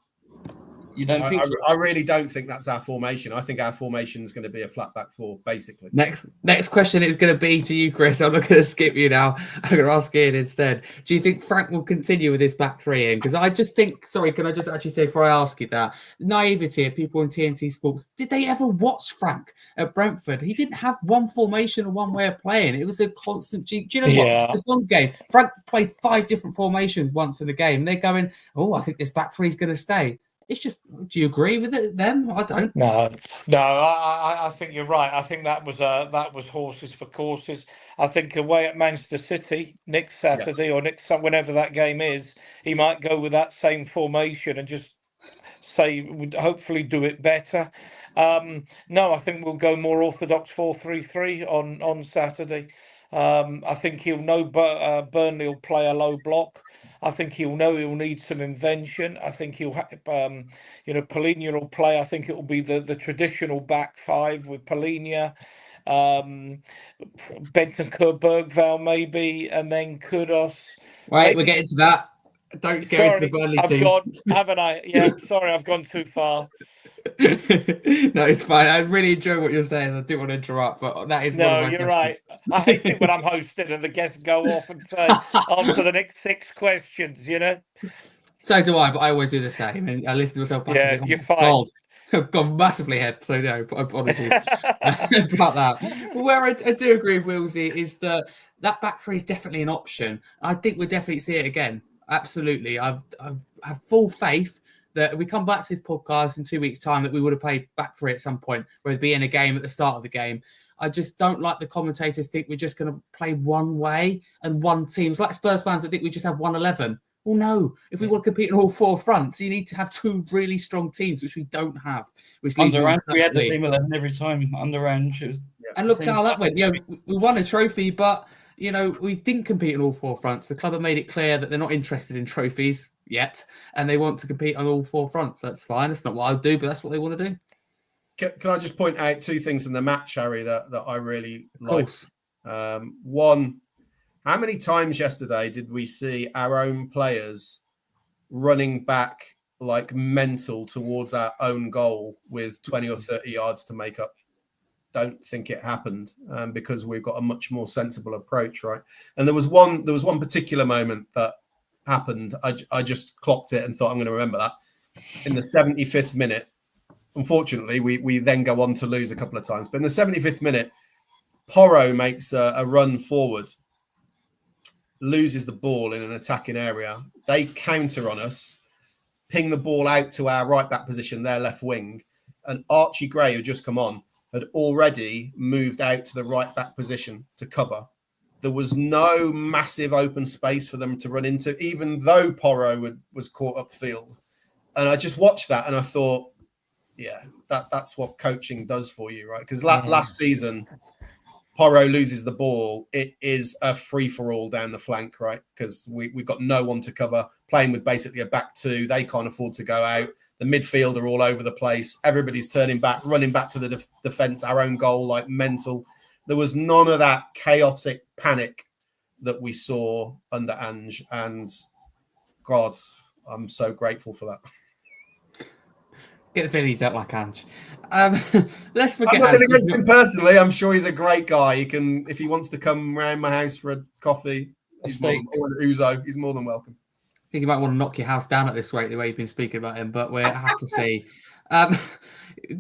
You don't think so? I really don't think that's our formation. I think our formation is going to be a flat back 4, basically. Next question is going to be to you, Chris. I'm not going to skip you now. I'm going to ask Ian instead. Do you think Frank will continue with his back 3 in? Because I just think, sorry, can I just actually say before I ask you that, naivety of people in TNT Sports, did they ever watch Frank at Brentford? He didn't have one formation or one way of playing. It was a constant. Do you know what? There's one game, Frank played 5 different formations once in the game. And they're going, oh, I think this back 3 is going to stay. It's just, do you agree with it? Them? I don't. No. I think you're right. I think that was horses for courses. I think away at Manchester City next Saturday or whenever that game is, he might go with that same formation and just would hopefully do it better. No, I think we'll go more orthodox 4-3-3 on Saturday. I think he'll know Burnley will play a low block. I think he'll know he'll need some invention. I think he'll Palhinha will play. I think it will be the traditional back 5 with Palhinha, Bentancur, Bergvall maybe, and then Kudus. Right, we're getting to that. Don't go into the Burnley team. Haven't I? Yeah, sorry, I've gone too far. No, it's fine. I really enjoy what you're saying. I do want to interrupt, but that is no. You're right. I hate it when I'm hosting and the guests go off and say, "Answer the next 6 questions." You know. So do I, but I always do the same, and I listen to myself back. Yeah, you're fine. I've gone massively ahead, so no, apologies about that. But where I do agree with Wheelsy is that back 3 is definitely an option. I think we'll definitely see it again. Absolutely, I have full faith that if we come back to this podcast in 2 weeks' time, that we would have played back 3 at some point, whether it be in a game at the start of the game. I just don't like the commentators think we're just going to play one way and one team. It's like Spurs fans that think we just have 1-11. Well, no. If we want to compete on all 4 fronts, you need to have 2 really strong teams, which we don't have. Which under Ange, we had the same 11 every time. Under Ange, it was. And look how that went. We won a trophy, but we didn't compete on all 4 fronts. The club have made it clear that they're not interested in trophies yet, and they want to compete on all 4 fronts. That's fine. That's not what I'll do, but that's what they want to do. Can I just point out 2 things from the match, Harry, that I really liked? One, how many times yesterday did we see our own players running back like mental towards our own goal with 20 or 30 yards to make up? Don't think it happened because we've got a much more sensible approach, right? And there was one particular moment that happened. I just clocked it and thought I'm going to remember that. In the 75th minute, unfortunately, we then go on to lose a couple of times. But in the 75th minute, Porro makes a run forward, loses the ball in an attacking area. They counter on us, ping the ball out to our right back position, their left wing, and Archie Gray, who just come on, had already moved out to the right back position to cover. There was no massive open space for them to run into, even though Porro was caught upfield. And I just watched that and I thought, yeah, that's what coaching does for you, right? Because last season, Porro loses the ball. It is a free-for-all down the flank, right? Because we've got no one to cover, playing with basically a back 2. They can't afford to go out. The midfield are all over the place. Everybody's turning back, running back to the defence, our own goal, like mental. There was none of that chaotic panic that we saw under Ange. And God, I'm so grateful for that. Get the feeling you don't like Ange. Let's forget. I'm nothing against him personally. I'm sure he's a great guy. He can, if he wants to come round my house for a coffee, he's more than welcome. I think you might want to knock your house down at this rate, the way you've been speaking about him, but we'll have to see.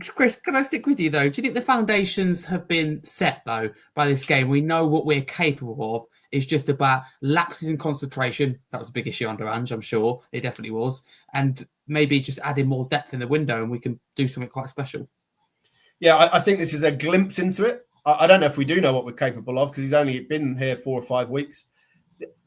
Chris, can I stick with you, though? Do you think the foundations have been set, though, by this game? We know what we're capable of. It's just about lapses in concentration. That was a big issue under Ange, I'm sure. It definitely was. And maybe just adding more depth in the window and we can do something quite special. Yeah, I think this is a glimpse into it. I don't know if we do know what we're capable of because he's only been here 4 or 5 weeks.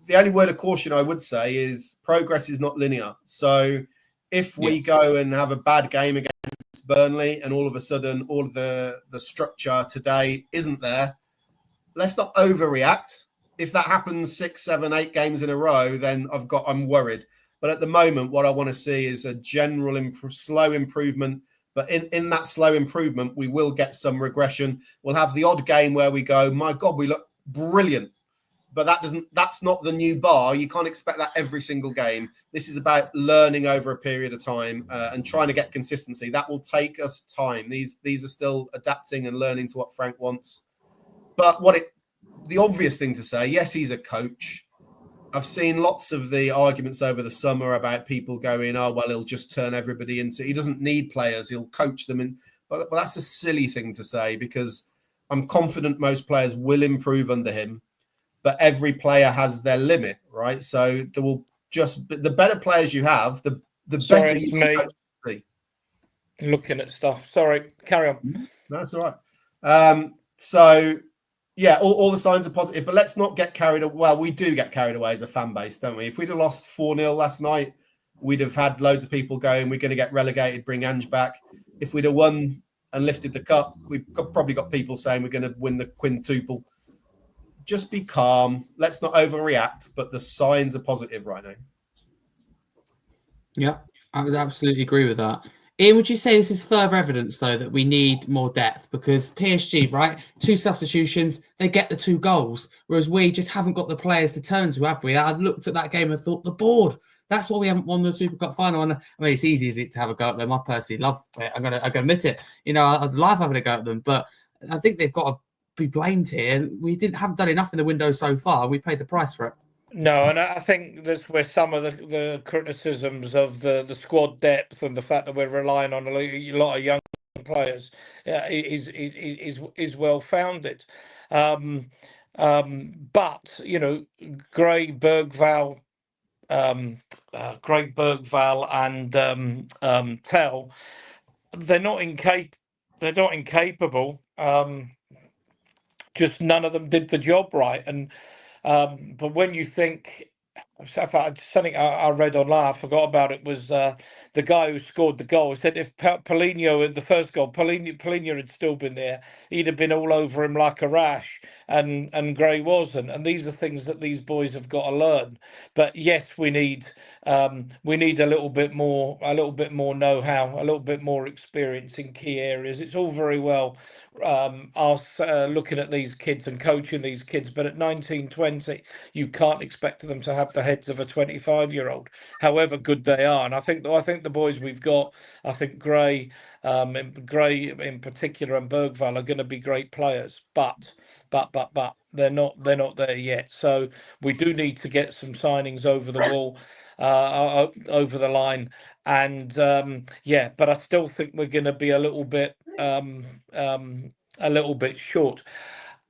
The only word of caution I would say is progress is not linear. So if we go and have a bad game against Burnley and all of a sudden all of the structure today isn't there, let's not overreact. If that happens 6, 7, 8 games in a row, then I'm worried. But at the moment, what I want to see is a general slow improvement. But in that slow improvement, we will get some regression. We'll have the odd game where we go, my God, we look brilliant. But that's not the new bar. You can't expect that every single game. This is about learning over a period of time and trying to get consistency. That will take us time. These are still adapting and learning to what Frank wants. But the obvious thing to say, yes, he's a coach. I've seen lots of the arguments over the summer about people going, oh, well, he'll just turn everybody into, he doesn't need players, he'll coach them. But that's a silly thing to say, because I'm confident most players will improve under him, but every player has their limit, right? So there will just, the better players you have, the better you can be. Looking at stuff. Sorry, carry on. No, that's all right. So, yeah, all the signs are positive, but let's not get carried away. Well, we do get carried away as a fan base, don't we? If we'd have lost 4-0 last night, we'd have had loads of people going, we're going to get relegated, bring Ange back. If we'd have won and lifted the cup, we've probably got people saying we're going to win the quintuple. Just be calm. Let's not overreact, but the signs are positive right now. Yeah, I would absolutely agree with that. Ian, would you say this is further evidence, though, that we need more depth? Because PSG, right, 2 substitutions, they get the 2 goals, whereas we just haven't got the players to turn to, have we? I looked at that game and thought, the board. That's why we haven't won the Super Cup final. And I mean, it's easy, isn't it, to have a go at them? I personally love it. I'm gonna admit it. You know, I love having a go at them, but I think they've got to be blamed here. We haven't done enough in the window so far. We paid the price for it. No, and I think that's where some of the criticisms of the squad depth and the fact that we're relying on a lot of young players is well founded. But you know, Greg Bergval and Tell, they're not incapable. Just none of them did the job right, and but when you think, something I read online, I forgot about it, was the guy who scored the goal. He said if Paulinho, the first goal, Paulinho had still been there, he'd have been all over him like a rash, and Gray wasn't. And these are things that these boys have got to learn. But yes, we need a little bit more know-how, a little bit more experience in key areas. It's all very well us looking at these kids and coaching these kids, but at 19, 20, you can't expect them to have the heads of a 25-year-old, however good they are. And I think the boys we've got, I think Gray in particular and Bergval are going to be great players, but they're not there yet. So we do need to get some signings over the wall, over the line, and but I still think we're going to be a little bit short.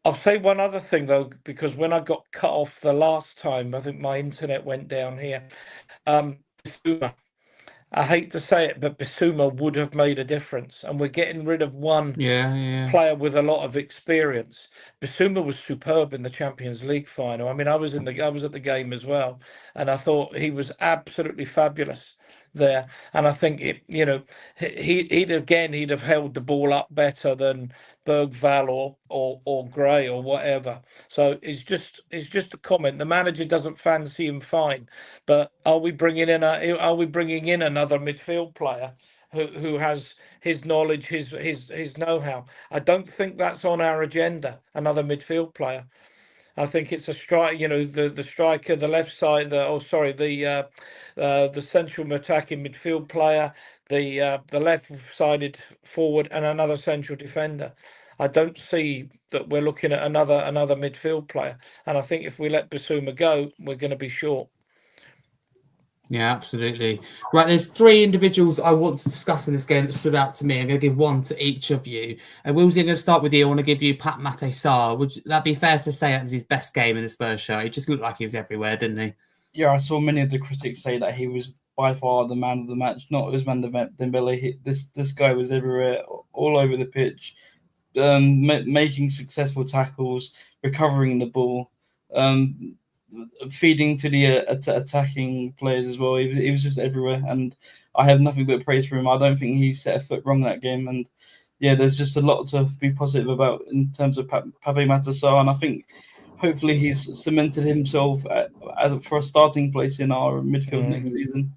I'll say one other thing, though, because when I got cut off the last time, I think my internet went down here. Bissouma. I hate to say it, but Bissouma would have made a difference, and we're getting rid of one player with a lot of experience. Bissouma was superb in the Champions League final. I mean, I was at the game as well, and I thought he was absolutely fabulous there. And I think he'd have held the ball up better than Bergval or Gray or whatever. So it's just a comment. The manager doesn't fancy him, fine, but are we bringing in another midfield player who has his knowledge, his know-how? I don't think that's on our agenda, another midfield player. I think it's a strike, the striker, the left side, the central attacking midfield player, the left-sided forward, and another central defender. I don't see that we're looking at another midfield player, and I think if we let Bissouma go, we're going to be short. Yeah, absolutely. Right, there's 3 individuals I want to discuss in this game that stood out to me. I'm going to give one to each of you. And Wheelsy, I'm going to start with you. I want to give you Pat Mate Sarr. Would that be fair to say that was his best game in the Spurs shirt? He just looked like he was everywhere, didn't he? Yeah, I saw many of the critics say that he was by far the man of the match, not Ousmane Dembele. This guy was everywhere, all over the pitch, making successful tackles, recovering the ball, feeding to the attacking players as well. He was just everywhere, and I have nothing but praise for him. I don't think he set a foot wrong that game, and yeah, there's just a lot to be positive about in terms of Pape Matar Sarr, and I think hopefully he's cemented himself for a starting place in our midfield next season.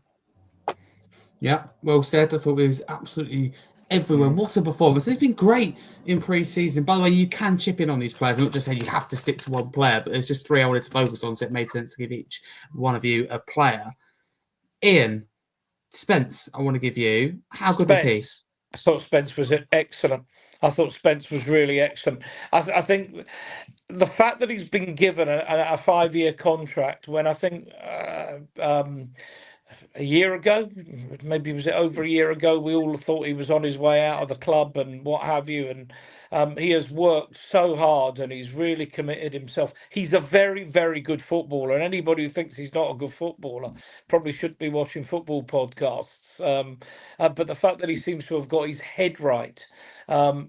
Yeah, well said. I thought he was absolutely everywhere. What a performance. He's been great in pre-season. By the way, you can chip in on these players. I'm not just saying you have to stick to one player, but there's just three I wanted to focus on, so it made sense to give each one of you a player. Ian, Spence, I want to give you. How good was he? I thought Spence was excellent. I thought Spence was really excellent. I think the fact that he's been given a 5-year contract when I think a year ago, maybe was it over a year ago, we all thought he was on his way out of the club and what have you. And he has worked so hard and he's really committed himself. He's a very, very good footballer. And anybody who thinks he's not a good footballer probably should be watching football podcasts. But the fact that he seems to have got his head right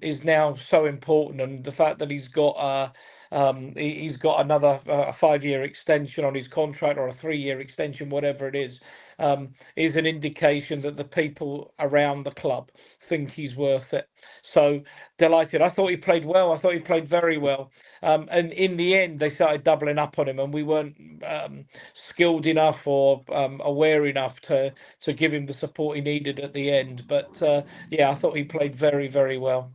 is now so important. And the fact that he's got another 5-year extension on his contract, or a 3-year extension, whatever it is an indication that the people around the club think he's worth it. So delighted. I thought he played well. I thought he played very well. And in the end, they started doubling up on him, and we weren't skilled enough or aware enough to give him the support he needed at the end. But I thought he played very, very well.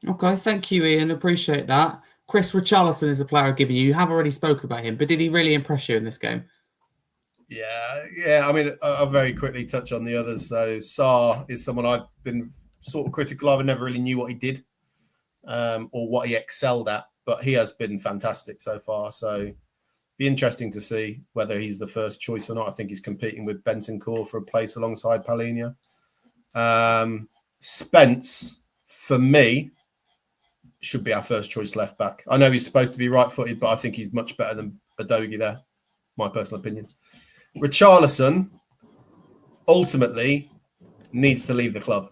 Okay, thank you, Ian. Appreciate that. Chris Richarlison is a player I've given you. You have already spoken about him, but did he really impress you in this game? Yeah. I mean, I'll very quickly touch on the others. So Sarr is someone I've been sort of critical of. I never really knew what he did or what he excelled at, but he has been fantastic so far. So be interesting to see whether he's the first choice or not. I think he's competing with Bentancur for a place alongside Palhinha. Spence, for me, should be our first choice left back. I know he's supposed to be right-footed, but I think he's much better than Udogie there, my personal opinion. Richarlison ultimately needs to leave the club.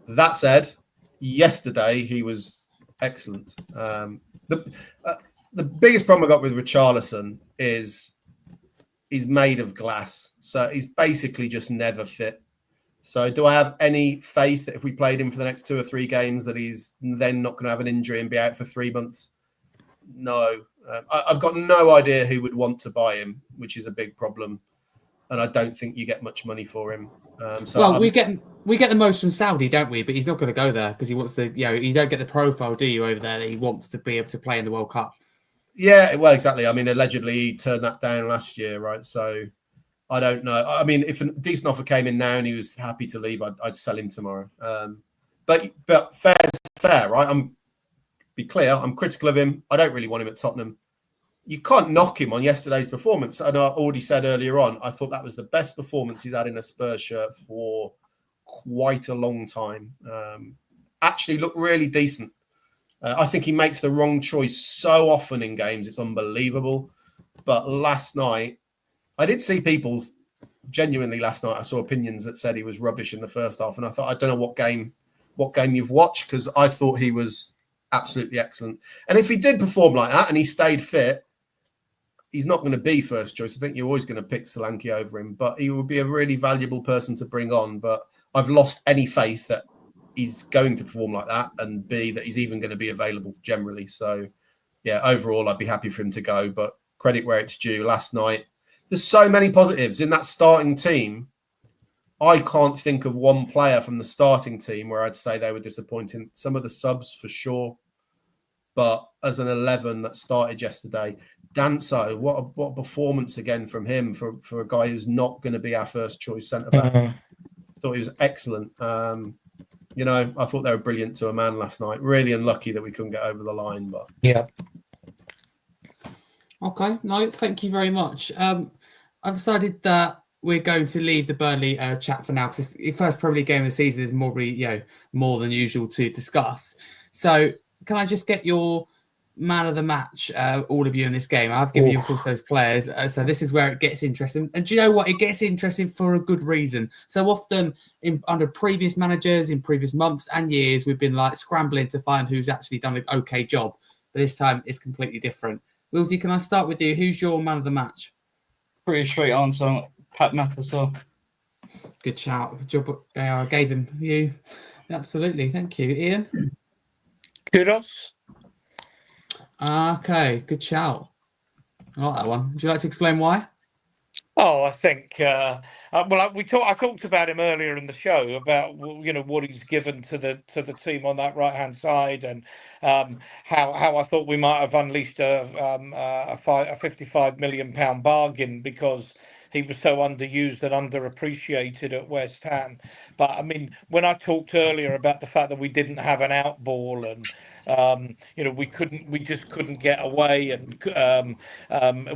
That said, yesterday he was excellent. The biggest problem I got with Richarlison is he's made of glass. So he's basically just never fit. So do I have any faith that if we played him for the next 2 or 3 games that he's then not going to have an injury and be out for 3 months? No. I've got no idea who would want to buy him, which is a big problem. And I don't think you get much money for him. We get the most from Saudi, don't we? But he's not going to go there because he wants to, you don't get the profile, do you, over there that he wants to be able to play in the World Cup? Yeah, well, exactly. I mean, allegedly he turned that down last year, right? So I don't know. I mean, if a decent offer came in now and he was happy to leave, I'd sell him tomorrow. But fair is fair, right? Be clear, I'm critical of him. I don't really want him at Tottenham. You can't knock him on yesterday's performance. And I already said earlier on, I thought that was the best performance he's had in a Spurs shirt for quite a long time. Actually looked really decent. I think he makes the wrong choice so often in games. It's unbelievable. But last night, I did see people genuinely last night. I saw opinions that said he was rubbish in the first half. And I thought, I don't know what game you've watched, because I thought he was absolutely excellent. And if he did perform like that and he stayed fit, he's not going to be first choice. I think you're always going to pick Solanke over him, but he would be a really valuable person to bring on. But I've lost any faith that he's going to perform like that, and B, that he's even going to be available generally. So, yeah, overall, I'd be happy for him to go. But credit where it's due. Last night, there's so many positives in that starting team. I can't think of one player from the starting team where I'd say they were disappointing. Some of the subs for sure, but as an 11 that started yesterday, Danso, what a performance again from him for a guy who's not going to be our first choice centre back. Thought he was excellent. I thought they were brilliant to a man last night. Really unlucky that we couldn't get over the line, but yeah. Okay, no, thank you very much. I decided that we're going to leave the Burnley chat for now because the first Premier League game of the season is more than usual to discuss. So can I just get your man of the match, all of you in this game? I've given you, of course, those players. So this is where it gets interesting. And do you know what? It gets interesting for a good reason. So often under previous managers, in previous months and years, we've been like scrambling to find who's actually done an okay job. But this time it's completely different. Wheelsy, can I start with you? Who's your man of the match? Pretty straight answer. Pat Matheson. Good shout. Good job. I gave him you. Absolutely. Thank you. Ian? Kudos. Okay, good shout. I like that one. Would you like to explain why? Oh, I think. Well, I talked about him earlier in the show about what he's given to the team on that right hand side, and how I thought we might have unleashed a £55 million bargain because he was so underused and underappreciated at West Ham. But I mean, when I talked earlier about the fact that we didn't have an out ball and we just couldn't get away, and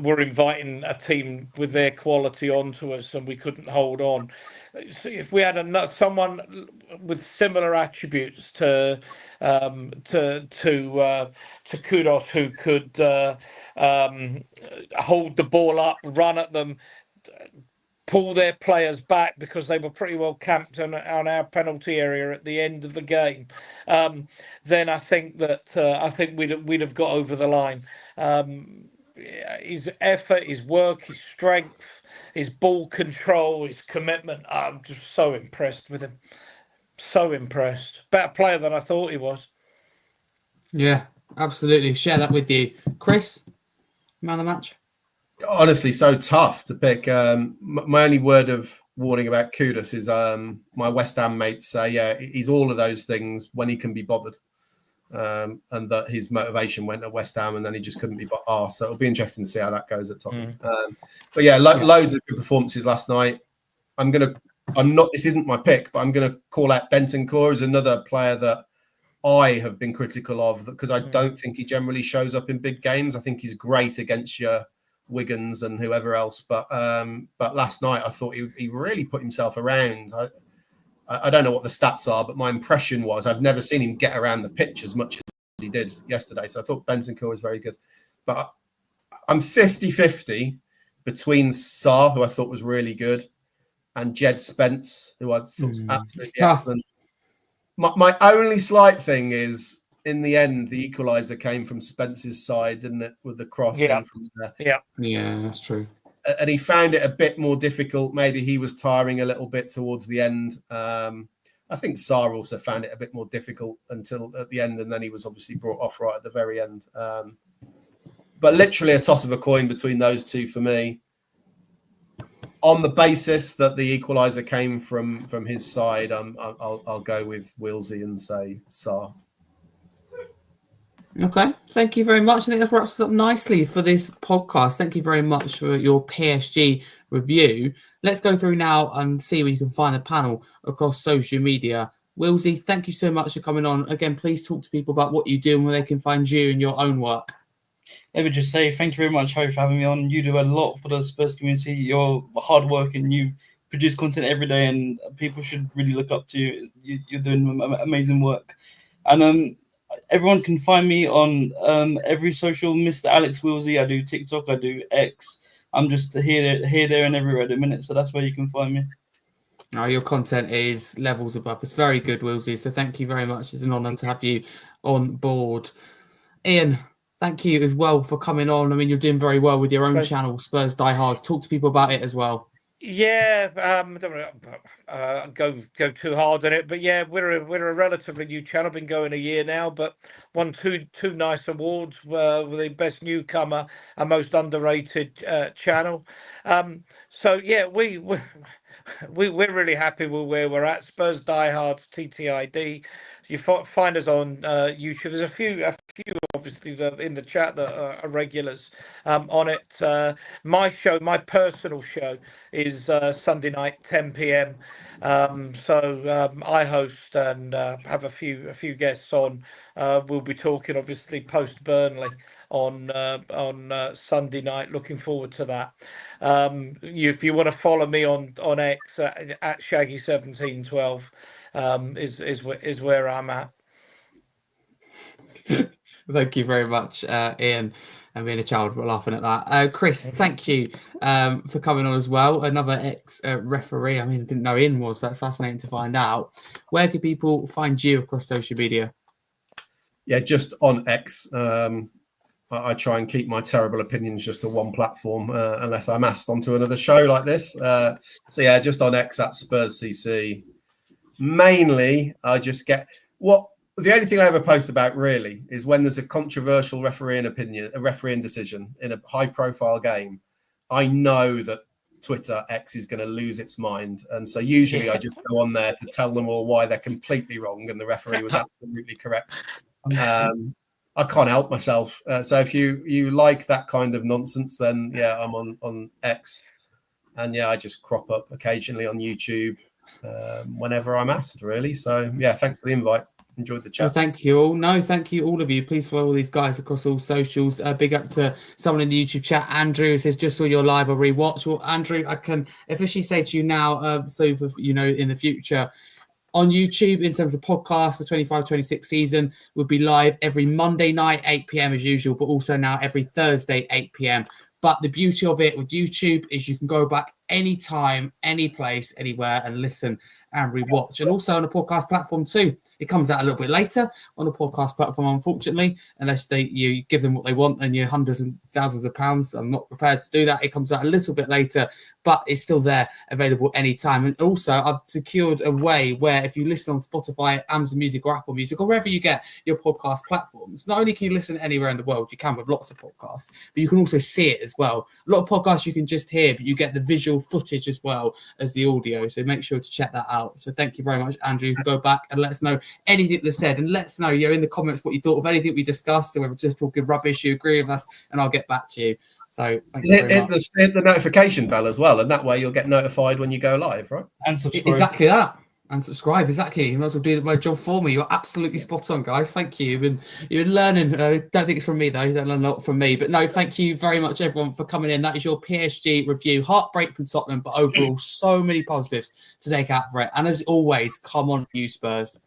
we're inviting a team with their quality onto us, and we couldn't hold on. If we had someone with similar attributes to Kudos, who could hold the ball up, run at them, pull their players back because they were pretty well camped on our penalty area at the end of the game, then I think we'd have got over the line. His effort, his work, his strength, his ball control, his commitment. I'm just so impressed with him. So impressed. Better player than I thought he was. Yeah, absolutely. Share that with you. Chris, man of the match? Honestly, so tough to pick. My only word of warning about Kudus is my West Ham mates say, yeah, he's all of those things when he can be bothered. And that his motivation went at West Ham and then he just couldn't be arsed. So it'll be interesting to see how that goes at Tottenham. But yeah, loads of good performances last night. This isn't my pick, but I'm going to call out Bentancur as another player that I have been critical of because I don't think he generally shows up in big games. I think he's great against your Wiggins and whoever else. But last night I thought he really put himself around. I don't know what the stats are, but my impression was I've never seen him get around the pitch as much as he did yesterday. So I thought Bentancur was very good. But I'm 50-50 between Sarr, who I thought was really good, and Jed Spence, who I thought was absolutely excellent. My only slight thing is, in the end, the equaliser came from Spence's side, didn't it, with the cross in from there. Yeah, that's true. And he found it a bit more difficult. Maybe he was tiring a little bit towards the end. I think Sarr also found it a bit more difficult until at the end, and then he was obviously brought off right at the very end. But literally a toss of a coin between those two for me. On the basis that the equaliser came from his side, I'll go with Wheelsy and say Sarr. Okay, thank you very much. I think that wraps us up nicely for this podcast. Thank you very much for your PSG review. Let's go through now and see where you can find the panel across social media. Wheelsy, thank you so much for coming on. Again, please talk to people about what you do and where they can find you and your own work. Let me just say thank you very much, Harry, for having me on. You do a lot for the Spurs community. You're hard work and you produce content every day, and people should really look up to you. You're doing amazing work. And everyone can find me on every social, Mr. Alex Wheelsy. I do TikTok, I do X. I'm just here, there, and everywhere at the minute. So that's where you can find me. Now, your content is levels above. It's very good, Wheelsy. So thank you very much. It's an honour to have you on board. Ian, thank you as well for coming on. I mean, you're doing very well with your own channel, Spurs Diehards. Talk to people about it as well. Yeah, don't want to go too hard on it, but yeah, we're a relatively new channel. Been going a year now, but won two nice awards. With the best newcomer and most underrated channel. So yeah, we're really happy with where we're at. Spurs Diehards TTID. You find us on YouTube. There's a few obviously in the chat that are regulars on it. My personal show is Sunday night 10 p.m. So I host and have a few guests on. We'll be talking obviously post Burnley on Sunday night. Looking forward to that. If you want to follow me on X at Shaggy1712 is where I'm at. Thank you very much, Ian, and being a child. We're laughing at that. Chris, thank you for coming on as well. Another ex-referee. I mean, I didn't know Ian was. That's fascinating to find out. Where can people find you across social media? Yeah, just on X. I try and keep my terrible opinions just to one platform, unless I'm asked onto another show like this. So yeah, just on X at Spurs CC. Mainly, I just get the only thing I ever post about really is when there's a controversial refereeing decision in a high-profile game. I know that Twitter X is going to lose its mind, and so usually I just go on there to tell them all why they're completely wrong and the referee was absolutely correct. I can't help myself. So if you like that kind of nonsense, then yeah, I'm on X, and yeah, I just crop up occasionally on YouTube whenever I'm asked, really. So yeah, thanks for the invite. Enjoyed the chat. Well, thank you all. No, thank you all of you. Please follow all these guys across all socials. Big up to someone in the YouTube chat. Andrew says, just saw your live or rewatch. Well, Andrew, I can officially say to you now, so for, in the future, on YouTube, in terms of podcasts, the 25-26 season will be live every Monday night, 8 p.m. as usual, but also now every Thursday, 8 p.m. But the beauty of it with YouTube is you can go back anytime, any place, anywhere, and listen and rewatch. And also on the podcast platform too. It comes out a little bit later on the podcast platform, unfortunately, unless you give them what they want and you're hundreds and thousands of pounds. I'm not prepared to do that. It comes out a little bit later, but it's still there, available anytime. And also, I've secured a way where if you listen on Spotify, Amazon Music, or Apple Music, or wherever you get your podcast platforms, not only can you listen anywhere in the world, you can with lots of podcasts, but you can also see it as well. A lot of podcasts you can just hear, but you get the visual footage as well as the audio. So make sure to check that out. So thank you very much, Andrew. Go back and let us know anything that's said, and let us know in the comments what you thought of anything we discussed, or whether we're just talking rubbish, you agree with us, and I'll get back to you. So thank you very much. Hit the notification bell as well, and that way you'll get notified when you go live, right? And subscribe. Exactly that. And subscribe, exactly. You might as well do my job for me. You're absolutely spot on, guys. Thank you. You've been learning. Don't think it's from me, though. You don't learn a lot from me. But no, thank you very much, everyone, for coming in. That is your PSG review. Heartbreak from Tottenham, but overall, so many positives to take out for it. And as always, come on, you Spurs.